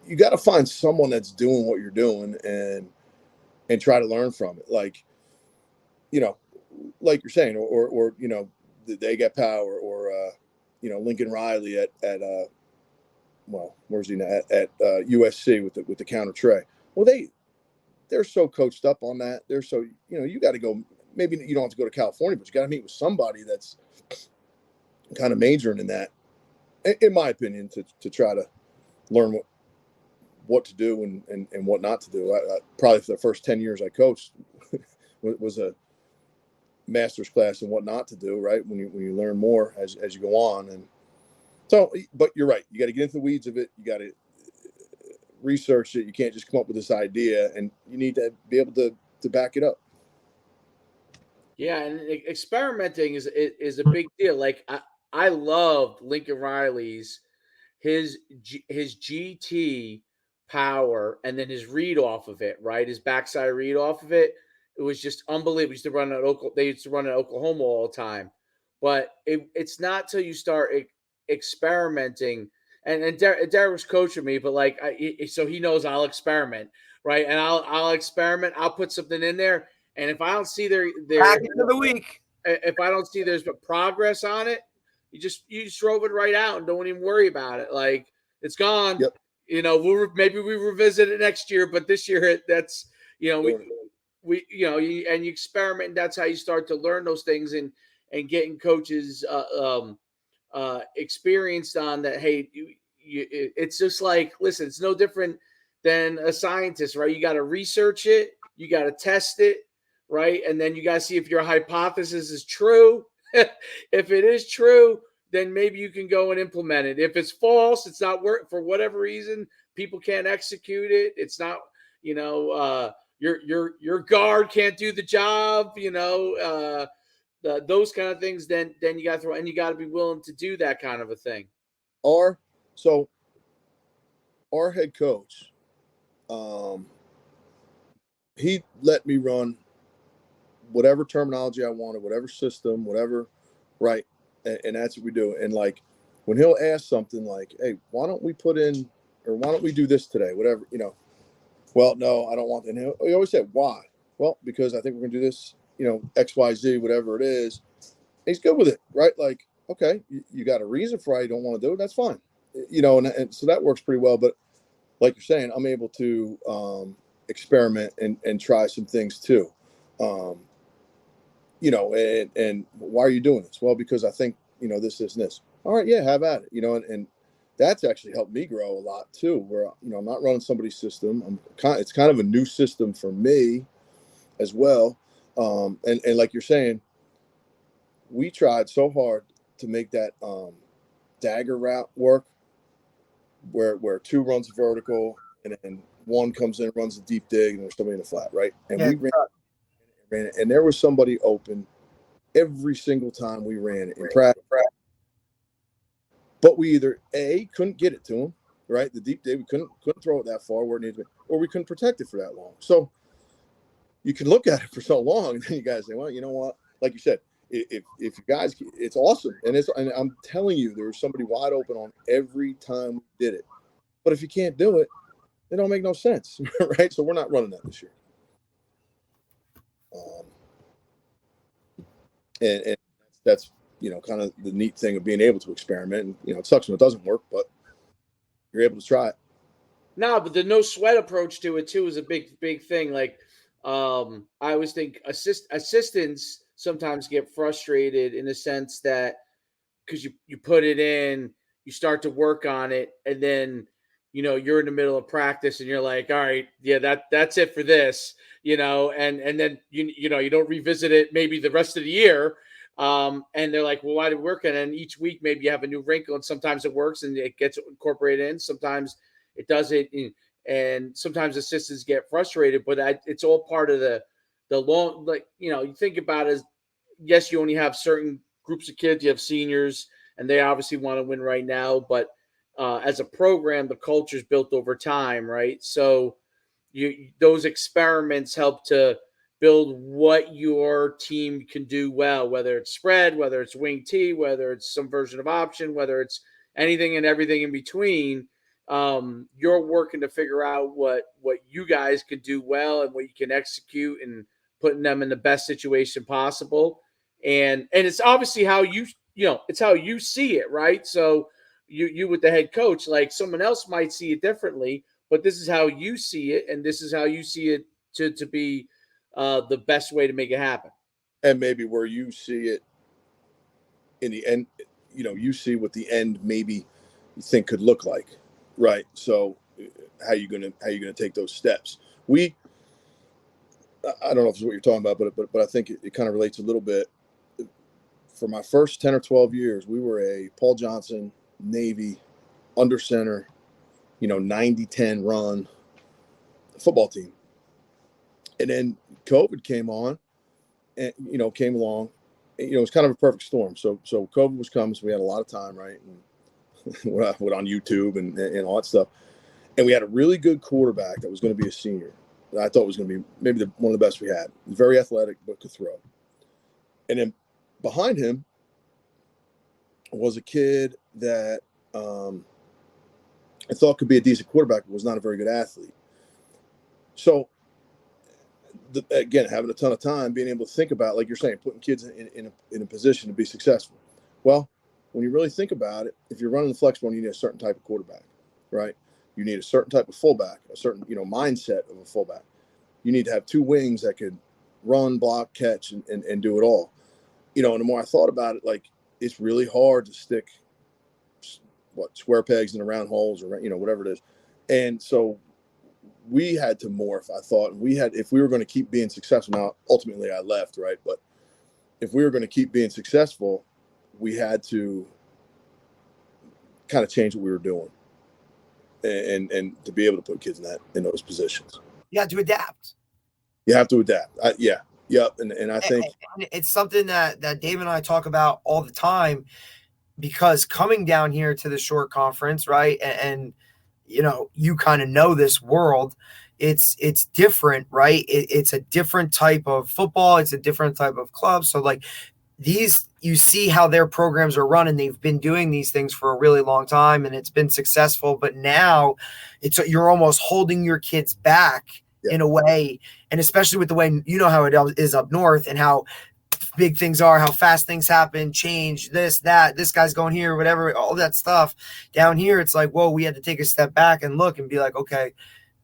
You got to find someone that's doing what you're doing and try to learn from it, like like you're saying, or they got power, or Lincoln Riley at where's he now at USC with the counter tray. Well, they're so coached up on that. They're so you got to go. Maybe you don't have to go to California, but you got to meet with somebody that's kind of majoring in that, in my opinion, to try to learn what to do and what not to do. I probably for the first 10 years I coached was a master's class in what not to do, right? When you learn more as you go on. And so, but you're right. You got to get into the weeds of it. You got to research it. You can't just come up with this idea, and you need to be able to back it up. Yeah, and experimenting is a big deal. Like I loved Lincoln Riley's his GT power and then his read off of it, right? His backside read off of it. It was just unbelievable. They used to run at Oklahoma all the time. But it's not till you start experimenting. And Derek was coaching me, but like, so he knows I'll experiment, right? And I'll experiment. I'll put something in there, and if I don't see Package of the week. if I don't see there's progress on it, you just throw it right out and don't even worry about it. Like it's gone. Yep. Maybe we revisit it next year, but this year that's we and you experiment, and that's how you start to learn those things and getting coaches experienced on that. Hey, it's just like, listen, it's no different than a scientist, right? You got to research it, you got to test it, right? And then you got to see if your hypothesis is true. If it is true, then maybe you can go and implement it. If it's false, it's not work for whatever reason, people can't execute it. It's not, your guard can't do the job, those kind of things. Then you got to throw, and you got to be willing to do that kind of a thing. Our head coach, he let me run whatever terminology I wanted, whatever system, whatever, right? And that's what we do. And like when he'll ask something like, "Hey, why don't we put in, or why don't we do this today?" Whatever, Well, no, I don't want. And he always said, "Why?" Well, because I think we're gonna do this, X, Y, Z, whatever it is. And he's good with it, right? Like, okay, you got a reason for why you don't want to do it. That's fine, and so that works pretty well. But like you're saying, I'm able to experiment and try some things too. And why are you doing this? Well, because I think, this, and this. All right, yeah, have at it, and that's actually helped me grow a lot too, where, I'm not running somebody's system. It's kind of a new system for me as well. And like you're saying, we tried so hard to make that dagger route work where two runs vertical and then one comes in and runs a deep dig and there's somebody in the flat, right? And we ran it, and there was somebody open every single time we ran it in practice. But we either couldn't get it to him, right? The deep dig, we couldn't throw it that far where it needed to be, or we couldn't protect it for that long. So you can look at it for so long, and then you guys say, well, you know what? Like you said, if you guys, it's awesome, and I'm telling you, there was somebody wide open on every time we did it. But if you can't do it, it don't make no sense, right? So we're not running that this year. And that's kind of the neat thing of being able to experiment. And it sucks when it doesn't work, but you're able to try it. No, but the no sweat approach to it too is a big thing. Like I always think assistants sometimes get frustrated in the sense that because you put it in, you start to work on it, and then you're in the middle of practice and you're like, all right, yeah, that's it for this, and then you don't revisit it maybe the rest of the year. And they're like, well, why did it work? And then each week maybe you have a new wrinkle, and sometimes it works and it gets incorporated in. Sometimes it doesn't, and sometimes assistants get frustrated. But it's all part of the long, like you think about it as, yes, you only have certain groups of kids. You have seniors, and they obviously want to win right now. But as a program, the culture is built over time, right? So those experiments help to build what your team can do well, whether it's spread, whether it's wing T, whether it's some version of option, whether it's anything and everything in between. You're working to figure out what you guys can do well and what you can execute and putting them in the best situation possible. And it's obviously how you it's how you see it, right? So you with the head coach, like someone else might see it differently, but this is how you see it, and this is how you see it to be the best way to make it happen. And maybe where you see it in the end, you see what the end maybe you think could look like, right? So how you gonna take those steps? I don't know if it's what you're talking about, but I think it kind of relates a little bit. For my first 10 or 12 years, we were a Paul Johnson Navy under center, 90-10 run football team. And then COVID came on and, came along. And, it was kind of a perfect storm. So COVID was coming, so we had a lot of time, right? And what on YouTube and all that stuff. And we had a really good quarterback that was going to be a senior. That I thought was going to be maybe one of the best we had. Very athletic, but could throw. And then behind him was a kid that I thought could be a decent quarterback, but was not a very good athlete. So, again, having a ton of time, being able to think about, like you're saying, putting kids in a position to be successful. Well, when you really think about it, if you're running the flex bone, you need a certain type of quarterback, right? You need a certain type of fullback, a certain mindset of a fullback. You need to have two wings that could run, block, catch, and do it all. And the more I thought about it, like, it's really hard to stick square pegs in the round holes, or whatever it is. And so we had to morph, I thought, and if we were going to keep being successful. Now ultimately I left, right? But if we were going to keep being successful, we had to kind of change what we were doing and to be able to put kids in those positions. You have to adapt. You have to adapt. Yep. And I think it's something that Dave and I talk about all the time, because coming down here to the short conference, right? And you kind of know this world, it's different, right? It's a different type of football. It's a different type of club. So like you see how their programs are run, and they've been doing these things for a really long time, and it's been successful. But now you're almost holding your kids back in a way. And especially with the way, how it is up north, and how big things are, how fast things happen, change, this guy's going here, whatever, all that stuff. Down here, it's like, whoa, we had to take a step back and look and be like, okay,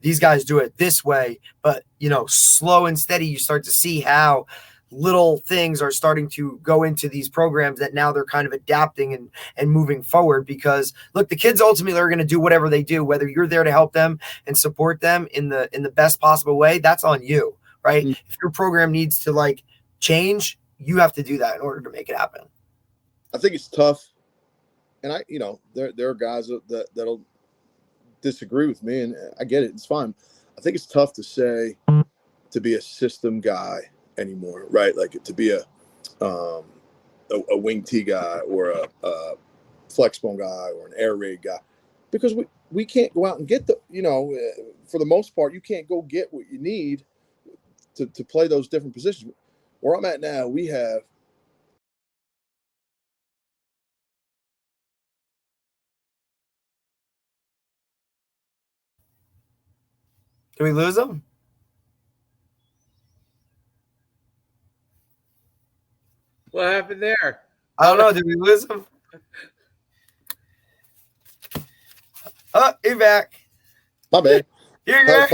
these guys do it this way. But, slow and steady, you start to see how little things are starting to go into these programs that now they're kind of adapting and moving forward. Because look, the kids ultimately are going to do whatever they do, whether you're there to help them and support them in the best possible way. That's on you, right? Mm-hmm. If your program needs to change, you have to do that in order to make it happen. I think it's tough. And there are guys that'll disagree with me, and I get it. It's fine. I think it's tough to say to be a system guy anymore, right? Like to be a wing T guy, or a flex bone guy, or an air raid guy, because we can't go out and get for the most part, you can't go get what you need to play those different positions. Where I'm at now, we have Did we lose him? What happened there? I don't know. Did we lose him? Oh, you're back. My bad. You're good.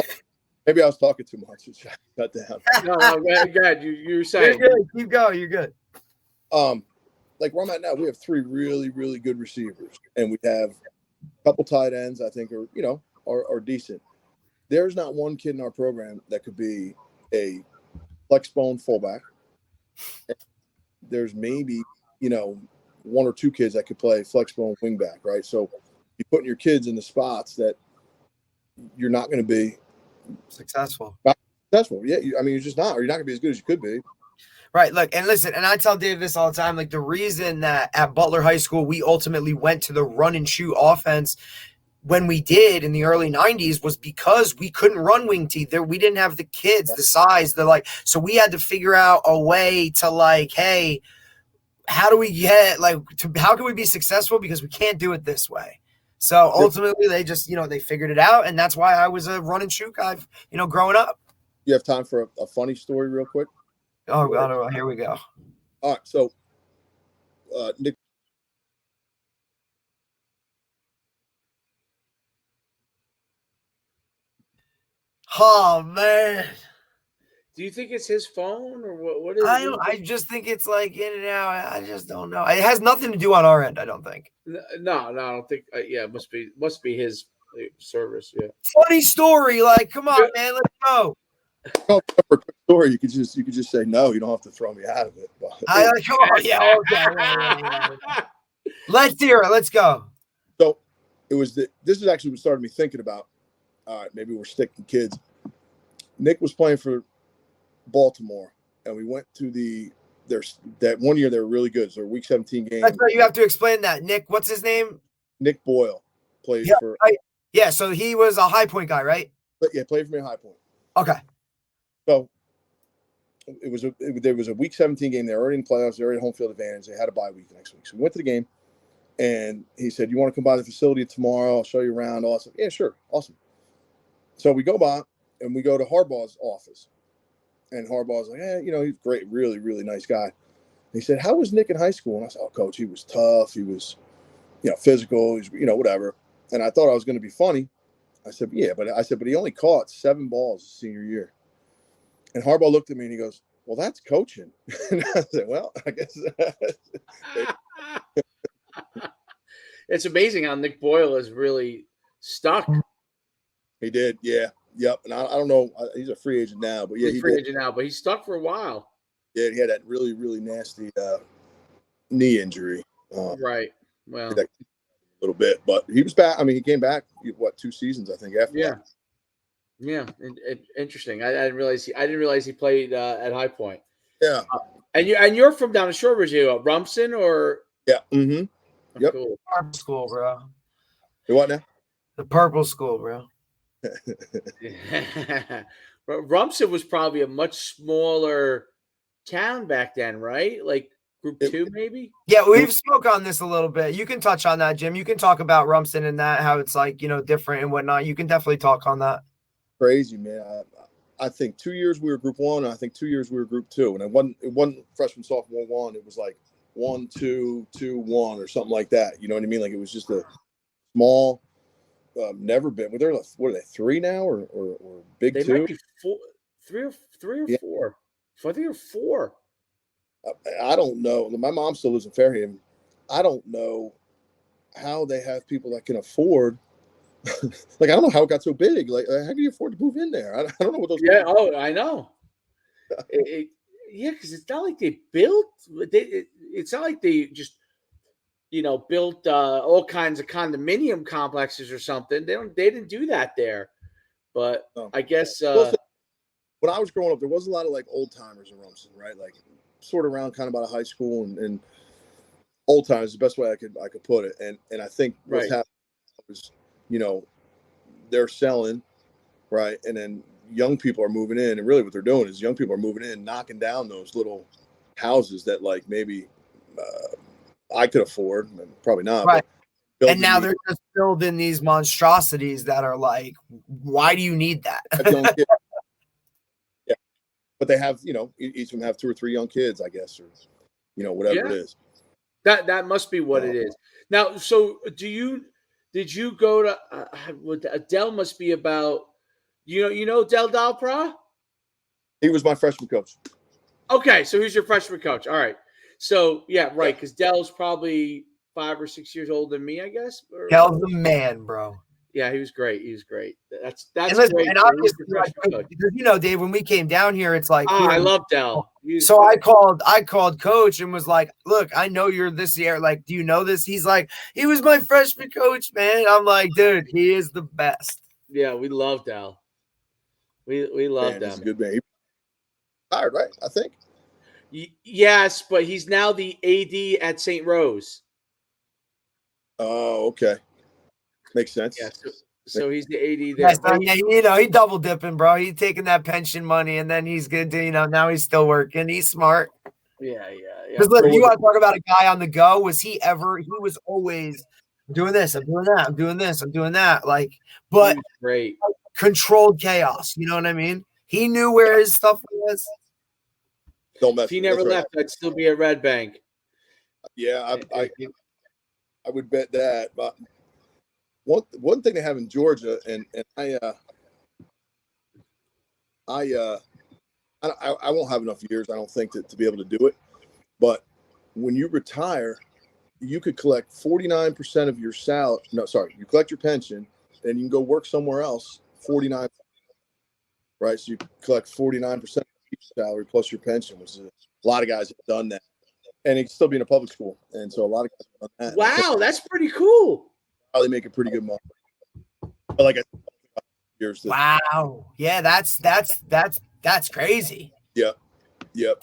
Maybe I was talking too much. Shut down. No, go ahead. You were saying. You're good. Keep going. You're good. Like where I'm at now, we have three really, really good receivers, and we have a couple tight ends I think are decent. There's not one kid in our program that could be a flex bone fullback. There's maybe, one or two kids that could play flex bone wingback, right? So you're putting your kids in the spots that you're not going to be successful. Yeah, you're just not, or you're not going to be as good as you could be. Right. Look, and listen, and I tell Dave this all the time, like the reason that at Butler High School, we ultimately went to the run and shoot offense when we did in the early 90s was because we couldn't run wing T there. We didn't have the kids, the size, so we had to figure out a way to hey, how do we get how can we be successful? Because we can't do it this way. So ultimately they just, they figured it out. And that's why I was a run and shoot guy, growing up. You have time for a funny story real quick? Oh, God, here we go. All right. So Nick Oh man. Do you think it's his phone or what is it? I just think it's like in and out. I just don't know. It has nothing to do on our end, I don't think. No, I don't think. Yeah, it must be his service. Yeah. Funny story. Like, come on, man, let's go. Oh, for a quick story, you could just say no. You don't have to throw me out of it. But Come on, yeah, okay. Yeah. Let's hear it. Let's go. so this is actually what started me thinking about. All right, maybe we're sticking kids. Nick was playing for Baltimore, and we went to that one year they were really good. So Week 17 game. That's right. You have to explain that. Nick, what's his name? Nick Boyle played for. Yeah, so he was a High Point guy, right? Yeah, played for me at High Point. Okay. So there was a Week 17 game. They were already in playoffs. They were already home field advantage. They had a bye week next week. So we went to the game, and he said, "You want to come by the facility tomorrow? I'll show you around." All that stuff. Yeah, sure, awesome. So we go by, and we go to Harbaugh's office, and Harbaugh's like, he's great, really, really nice guy. And he said, "How was Nick in high school?" And I said, "Oh, coach, he was tough. He was, physical. He's, whatever." And I thought I was going to be funny. I said, "Yeah," but he only caught 7 balls his senior year. And Harbaugh looked at me and he goes, "Well, that's coaching." And I said, "Well, I guess." It's amazing how Nick Boyle is really stuck. He did, yeah, yep. And I don't know, he's a free agent now, but yeah, he's free agent now, but he's stuck for a while. Yeah, he had that really, really nasty knee injury. Right. Well, a little bit, but he was back. I mean, he came back. 2 seasons, I think. After that. Yeah, interesting. I didn't realize he played at High Point. Yeah, and you're from down the shore, were you Rumson or? Yeah. Mm-hmm. Oh, yep. Cool. Purple school, bro. The what now? The purple school, bro. Rumson was probably a much smaller town back then, right? Like Group 2, maybe. Yeah, we've spoke on this a little bit. You can touch on that, Jim. You can talk about Rumson and that, how it's like, different and whatnot. You can definitely talk on that. Crazy, man. I think 2 years we were Group 1, and I think 2 years we were Group 2. And it wasn't freshman, sophomore 1. It was like 1, 2, 2, 1 or something like that. You know what I mean? Like it was just a small, never been. What are they, 3 now or big they 2? Might be 4, 3 or 4. I think they're 4. I don't know. My mom still lives in Fairhaven. I don't know how they have people that can afford. Like I don't know how it got so big. Like how do you afford to move in there? I don't know what those. Yeah. Oh, I know. Because it's not like they built. It's not like they just built all kinds of condominium complexes or something. They didn't do that there. But I guess when I was growing up, there was a lot of like old timers in Rumson, right? Like sort of around kind of about a high school and old timers is the best way I could put it. And I think what's happening is, they're selling, right? And then young people are moving in. And really what they're doing is young people are moving in, knocking down those little houses that like maybe I could afford, probably not. Right. And now they're just building these monstrosities that are like, why do you need that? Yeah. But they have, each of them have 2 or 3 young kids, I guess, or, whatever it is. That must be what it is. Now, so did you go to Dell must be about, Del Dalpra? He was my freshman coach. Okay. So he's your freshman coach. All right. So yeah, right. Because Dell's probably 5 or 6 years older than me, I guess. Dell's the man, bro. Yeah, he was great. That's listen, great. And obviously, because, Dave, when we came down here, it's like, I love Dell. So I called coach and was like, look, I know you're this year. Like, do you know this? He's like, he was my freshman coach, man. I'm like, dude, he is the best. Yeah, we love Dell. We love Dell. He's a good man. He's retired, right? I think. Yes, but he's now the AD at St. Rose. Oh, okay. Makes sense. Yeah, so he's the AD there. Yes, he double dipping, bro. He's taking that pension money, and then he's good to, now he's still working. He's smart. Yeah. Because look, you want to talk about a guy on the go? He was always doing this, I'm doing that, I'm doing this, I'm doing that. Like, but great. Controlled chaos. You know what I mean? He knew where his stuff was. Don't mess. If he never left, I'd still be at Red Bank. Yeah, I would bet that. But one thing they have in Georgia, and I won't have enough years, I don't think, to be able to do it. But when you retire, you could collect 49% of your salary. No, sorry, you collect your pension, and you can go work somewhere else. 49, right? So you collect 49% of your salary plus your pension, which is a lot of guys have done that, and it can still be in a public school. And so a lot of guys have done that. Wow, that's pretty cool. They make a pretty good money. But like I said, years. Wow. Yeah, that's crazy. Yep. Damn.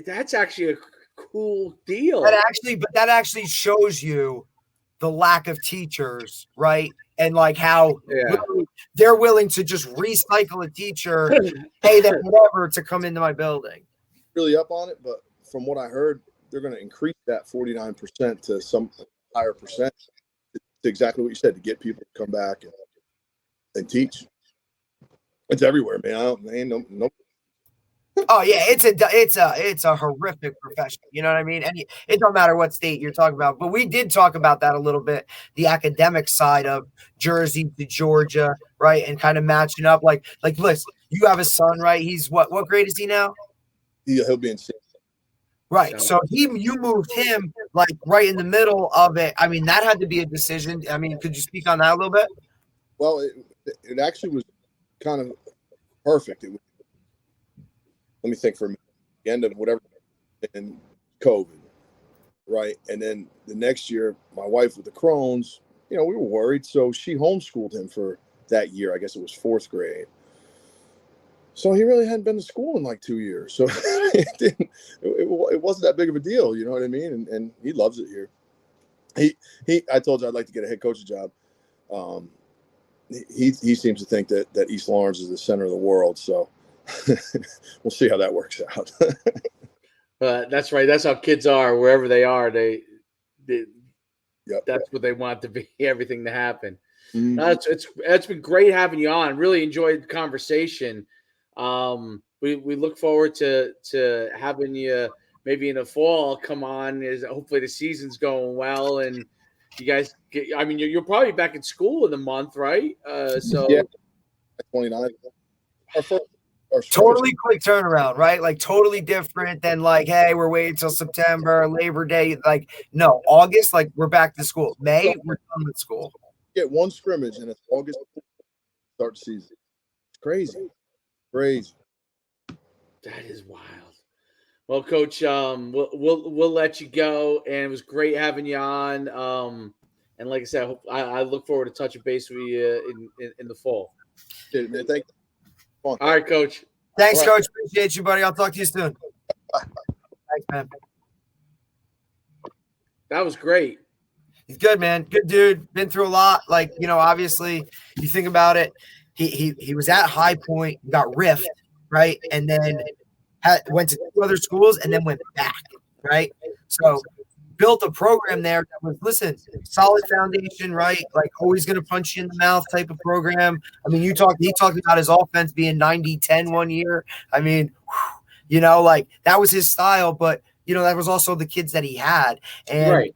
That's actually a cool deal. That actually shows you the lack of teachers, right? And like how they're willing to just recycle a teacher, pay them whatever to come into my building. Really up on it, but from what I heard, they're going to increase that 49% to some higher percent. To exactly what you said, to get people to come back and teach. It's everywhere, man. No. Oh yeah, it's a horrific profession. You know what I mean? And it don't matter what state you're talking about. But we did talk about that a little bit, the academic side of Jersey to Georgia, right? And kind of matching up. Like listen, you have a son, right? He's what grade is he now? He'll be in sixth. Right. So you moved him like right in the middle of it. I mean, that had to be a decision. I mean, could you speak on that a little bit? Well, it actually was kind of perfect. Let me think for a minute. The end of whatever, and COVID, right? And then the next year, my wife with the Crohn's, we were worried. So she homeschooled him for that year. I guess it was fourth grade. So he really hadn't been to school in like 2 years. So it wasn't that big of a deal. You know what I mean? And he loves it here. I told you I'd like to get a head coaching job. He seems to think that East Lawrence is the center of the world. So we'll see how that works out. That's right. That's how kids are. Wherever they are, they yep. That's what they want to be. Everything to happen. Mm-hmm. It's been great having you on. Really enjoyed the conversation. We look forward to having you maybe in the fall come on. Hopefully the season's going well and you guys get. I mean, you're probably back in school in a month, right? So yeah, 29. Our totally quick turnaround, right? Like totally different than like, hey, we're waiting till September, Labor Day. Like, no, August, like we're back to school. May, we're done with school. Get one scrimmage and it's August start the season. It's crazy. That is wild. Well, Coach, we'll let you go, and it was great having you on. And like I said, I look forward to touching base with you in the fall. Yeah, man, thank you. All right, Coach. Thanks, All Coach. Right. Appreciate you, buddy. I'll talk to you soon. Thanks, man. That was great. He's good, man. Good dude. Been through a lot. Like, obviously, you think about it. He was at High Point, got riffed, right? And then went to 2 other schools and then went back, right? So built a program there that was, listen, solid foundation, right? Like always going to punch you in the mouth type of program. I mean, he talked about his offense being 90-10 one year. I mean, like that was his style, but that was also the kids that he had. And right.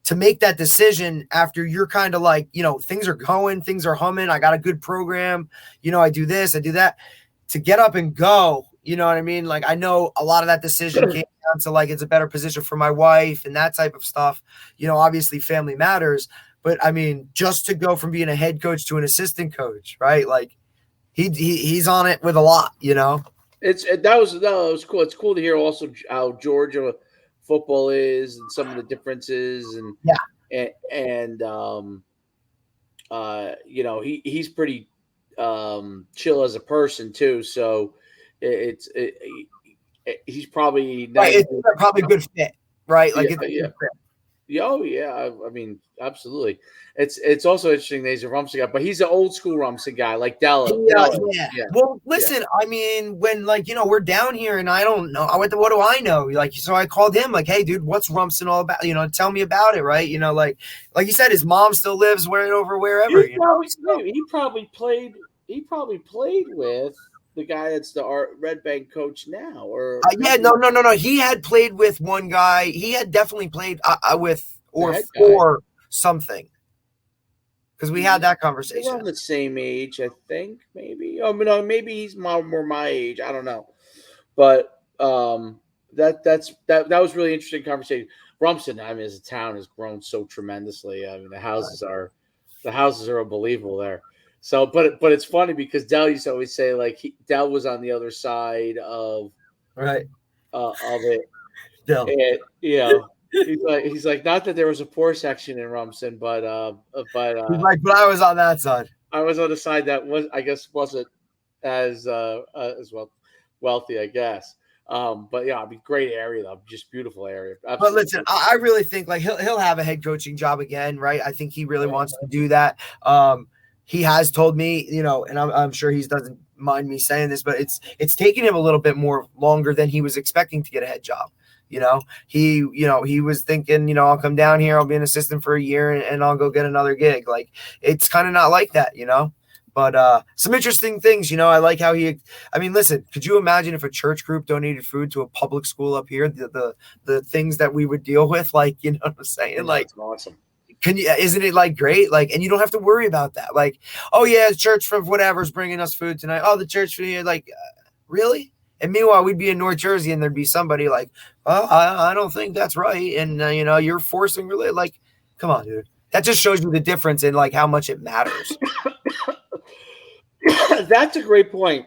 To make that decision after you're kind of like, things are going, things are humming. I got a good program. I do this, I do that. To get up and go, you know what I mean? Like, I know a lot of that decision came down to like, it's a better position for my wife and that type of stuff. Obviously family matters, but I mean, just to go from being a head coach to an assistant coach, right? Like he's on it with a lot, That was cool. It's cool to hear also how Georgia football is and some of the differences and he's pretty chill as a person too, so he's probably right, it's probably a good fit, right? Like I mean, absolutely. It's also interesting that he's a Rumson guy, but he's an old school Rumson guy, like Della. Yeah. Well, listen, I mean, when we're down here and I don't know, what do I know? Like, so I called him, like, hey, dude, what's Rumson all about? Tell me about it, right? Like you said, his mom still lives wherever. He probably played with the guy that's the Red Bank coach now, or no. He had played with one guy. He had definitely played with or for something. because we had that We're conversation. around the same age, I think. Maybe. Oh no, maybe he's more my age. I don't know. But that was really interesting conversation. Rumson, I mean, as a town, has grown so tremendously. I mean, the houses are unbelievable there. So, but it's funny because Dell used to always say like Dell was on the other side Right. of it, Still. and he's like not that there was a poor section in Rumson, He's like, but I was on that side. I was on the side that was, I guess, wasn't as wealthy, I guess. But yeah, I mean, great area though, just beautiful area. Absolutely. But listen, I really think like he'll have a head coaching job again, right? I think he really wants to do that. He has told me, and I'm sure he doesn't mind me saying this, but it's taken him a little bit more longer than he was expecting to get a head job. He was thinking, I'll come down here, I'll be an assistant for a year and I'll go get another gig. Like, it's kind of not like that, But some interesting things, I like how listen, could you imagine if a church group donated food to a public school up here, the things that we would deal with, like, you know what I'm saying? Like, that's awesome. Isn't it like great? Like, and you don't have to worry about that. Like, oh yeah, church from whatever's bringing us food tonight. Oh, the church from here, like, really? And meanwhile, we'd be in North Jersey and there'd be somebody like, oh, I don't think that's right. And, you're forcing like, come on, dude. That just shows you the difference in like how much it matters. That's a great point.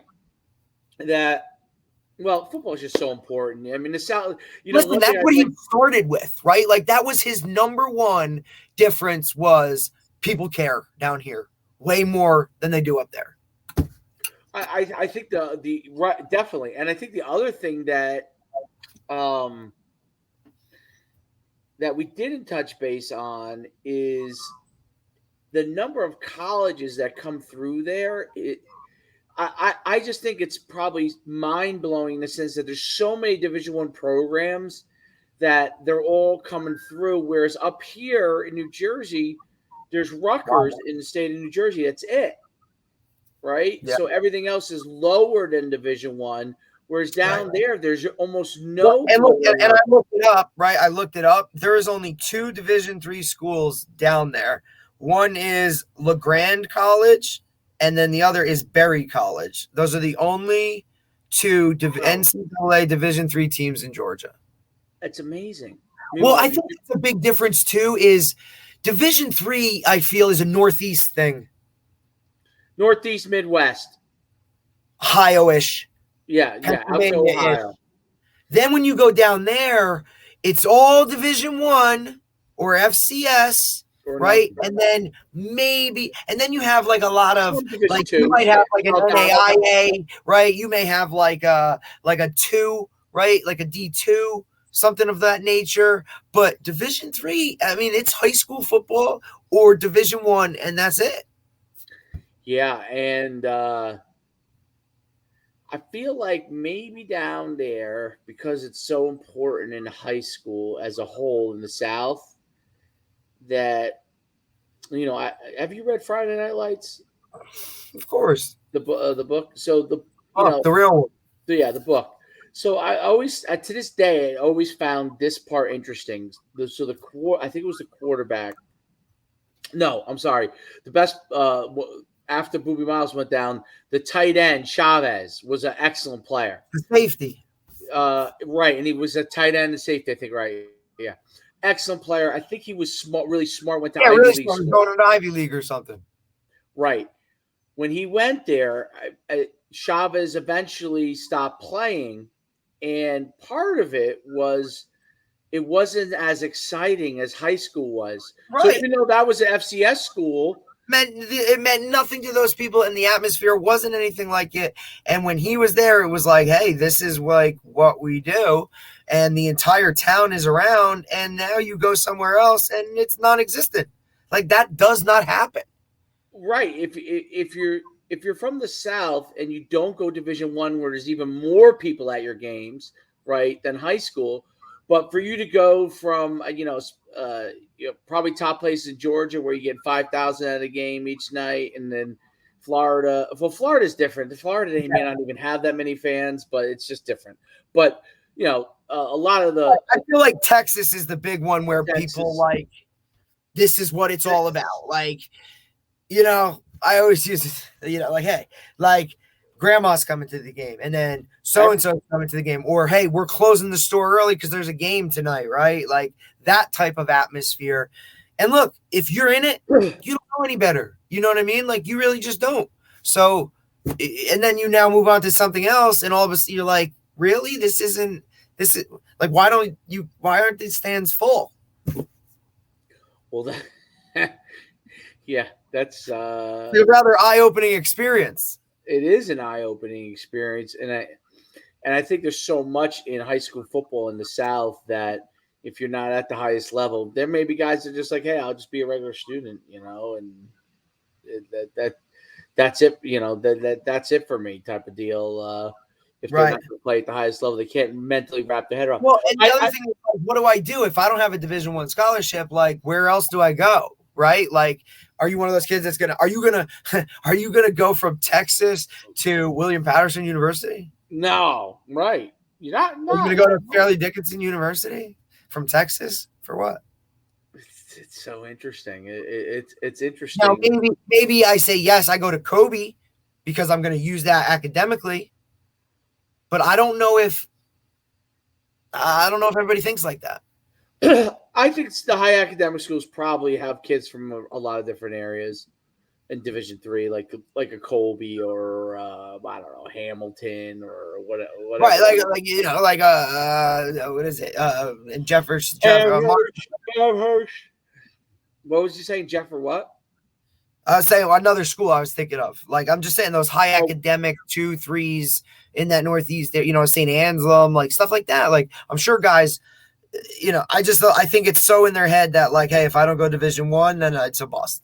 Football is just so important. I mean, the South, listen, that's what he started with, right? Like, that was his number one difference was people care down here way more than they do up there. I think the right, definitely, and I think the other thing that that we didn't touch base on is the number of colleges that come through there. I just think it's probably mind blowing in the sense that there's so many Division I programs that they're all coming through. Whereas up here in New Jersey, there's Rutgers in the state of New Jersey. That's it. Right. Yeah. So everything else is lower than Division I. Whereas down there, there's almost no. And I looked it up, right? I looked it up. There is only 2 Division III schools down there. One is LeGrand College, and then the other is Berry College. Those are the only 2 NCAA Division III teams in Georgia. That's amazing. I think the big difference too is Division III. I feel is a Northeast thing. Northeast, Midwest, Ohio-ish. Yeah, Ohio. Then when you go down there, it's all Division I or FCS, right? And then you have like a lot of like you might have like an NAIA, right? You may have like a 2, right? Like a D2, something of that nature. But Division III, I mean, it's high school football or Division I, and that's it. Yeah, and I feel like maybe down there, because it's so important in high school as a whole in the South, that, have you read Friday Night Lights? Of course. The book. So the real one. Yeah, the book. So I always, to this day, I always found this part interesting. I think it was the quarterback. No, I'm sorry. The best, after Boobie Miles went down, the tight end, Chavez, was an excellent player. The safety. Right, and he was a tight end and safety, I think, right? Yeah. Excellent player. I think he was smart, really smart, went to Ivy really League smart. Going to an Ivy League or something. Right. When he went there, Chavez eventually stopped playing, and part of it was it wasn't as exciting as high school was. Right. So even though that was an FCS school, it meant nothing to those people, and the atmosphere wasn't anything like it. And when he was there, it was like, hey, this is like what we do, and the entire town is around. And now you go somewhere else, and it's non-existent. Like, that does not happen. Right. If you're from the South and you don't go Division I, where there's even more people at your games, right, than high school. But for you to go from, probably top place in Georgia where you get 5,000 at a game each night, and then Florida. Well, Florida's different. Florida, they may not even have that many fans, but it's just different. But, a lot of the. I feel like Texas is the big one where people like, this is what it's all about. Like, I always use, like, hey, like grandma's coming to the game and then so-and-so coming to the game, or, hey, we're closing the store early because there's a game tonight, right? Like that type of atmosphere. And look, if you're in it, you don't know any better. You know what I mean? Like you really just don't. So, and then you now move on to something else and all of a sudden you're like, really? This is like, why aren't these stands full? Well, yeah, that's a rather eye-opening experience. It is an eye-opening experience, and I think there's so much in high school football in the South that if you're not at the highest level, there may be guys that are just like, hey, I'll just be a regular student, and that's it, that's it for me, type of deal. If they're not going to play at the highest level, they can't mentally wrap their head around. Well, and the other thing is, like, what do I do if I don't have a Division I scholarship? Like, where else do I go? Right? Like, are you one of those kids that's are you gonna go from Texas to William Patterson University? No, right? You're not. No, are you gonna go to Fairleigh Dickinson University from Texas for what? It's so interesting. It's interesting. Now, maybe I say yes. I go to Kobe because I'm going to use that academically. But I don't know if everybody thinks like that. I think the high academic schools probably have kids from a lot of different areas in Division III, like a Colby or I don't know, Hamilton or whatever. Right, like what is it? In Jefferson. What was you saying, Jeff, or what? I was saying another school I was thinking of. Like, I'm just saying those high academic 2-3s in that Northeast, St. Anselm, like stuff like that. Like, I'm sure guys, I think it's so in their head that, like, hey, if I don't go Division I, then it's a bust.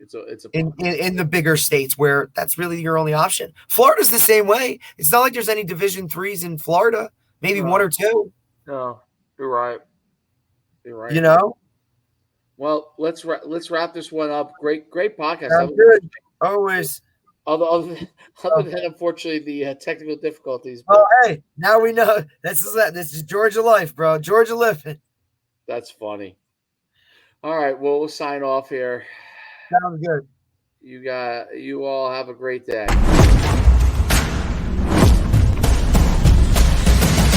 It's a in the bigger states where that's really your only option. Florida's the same way. It's not like there's any Division IIIs in Florida. Maybe one or two. No, you're right. You're right. Well, let's wrap this one up. Great podcast. Sounds good. Always. Other than unfortunately the technical difficulties. Oh, hey, now we know this is Georgia life, bro. Georgia living. That's funny. All right, well, we'll sign off here. Sounds good. You all have a great day.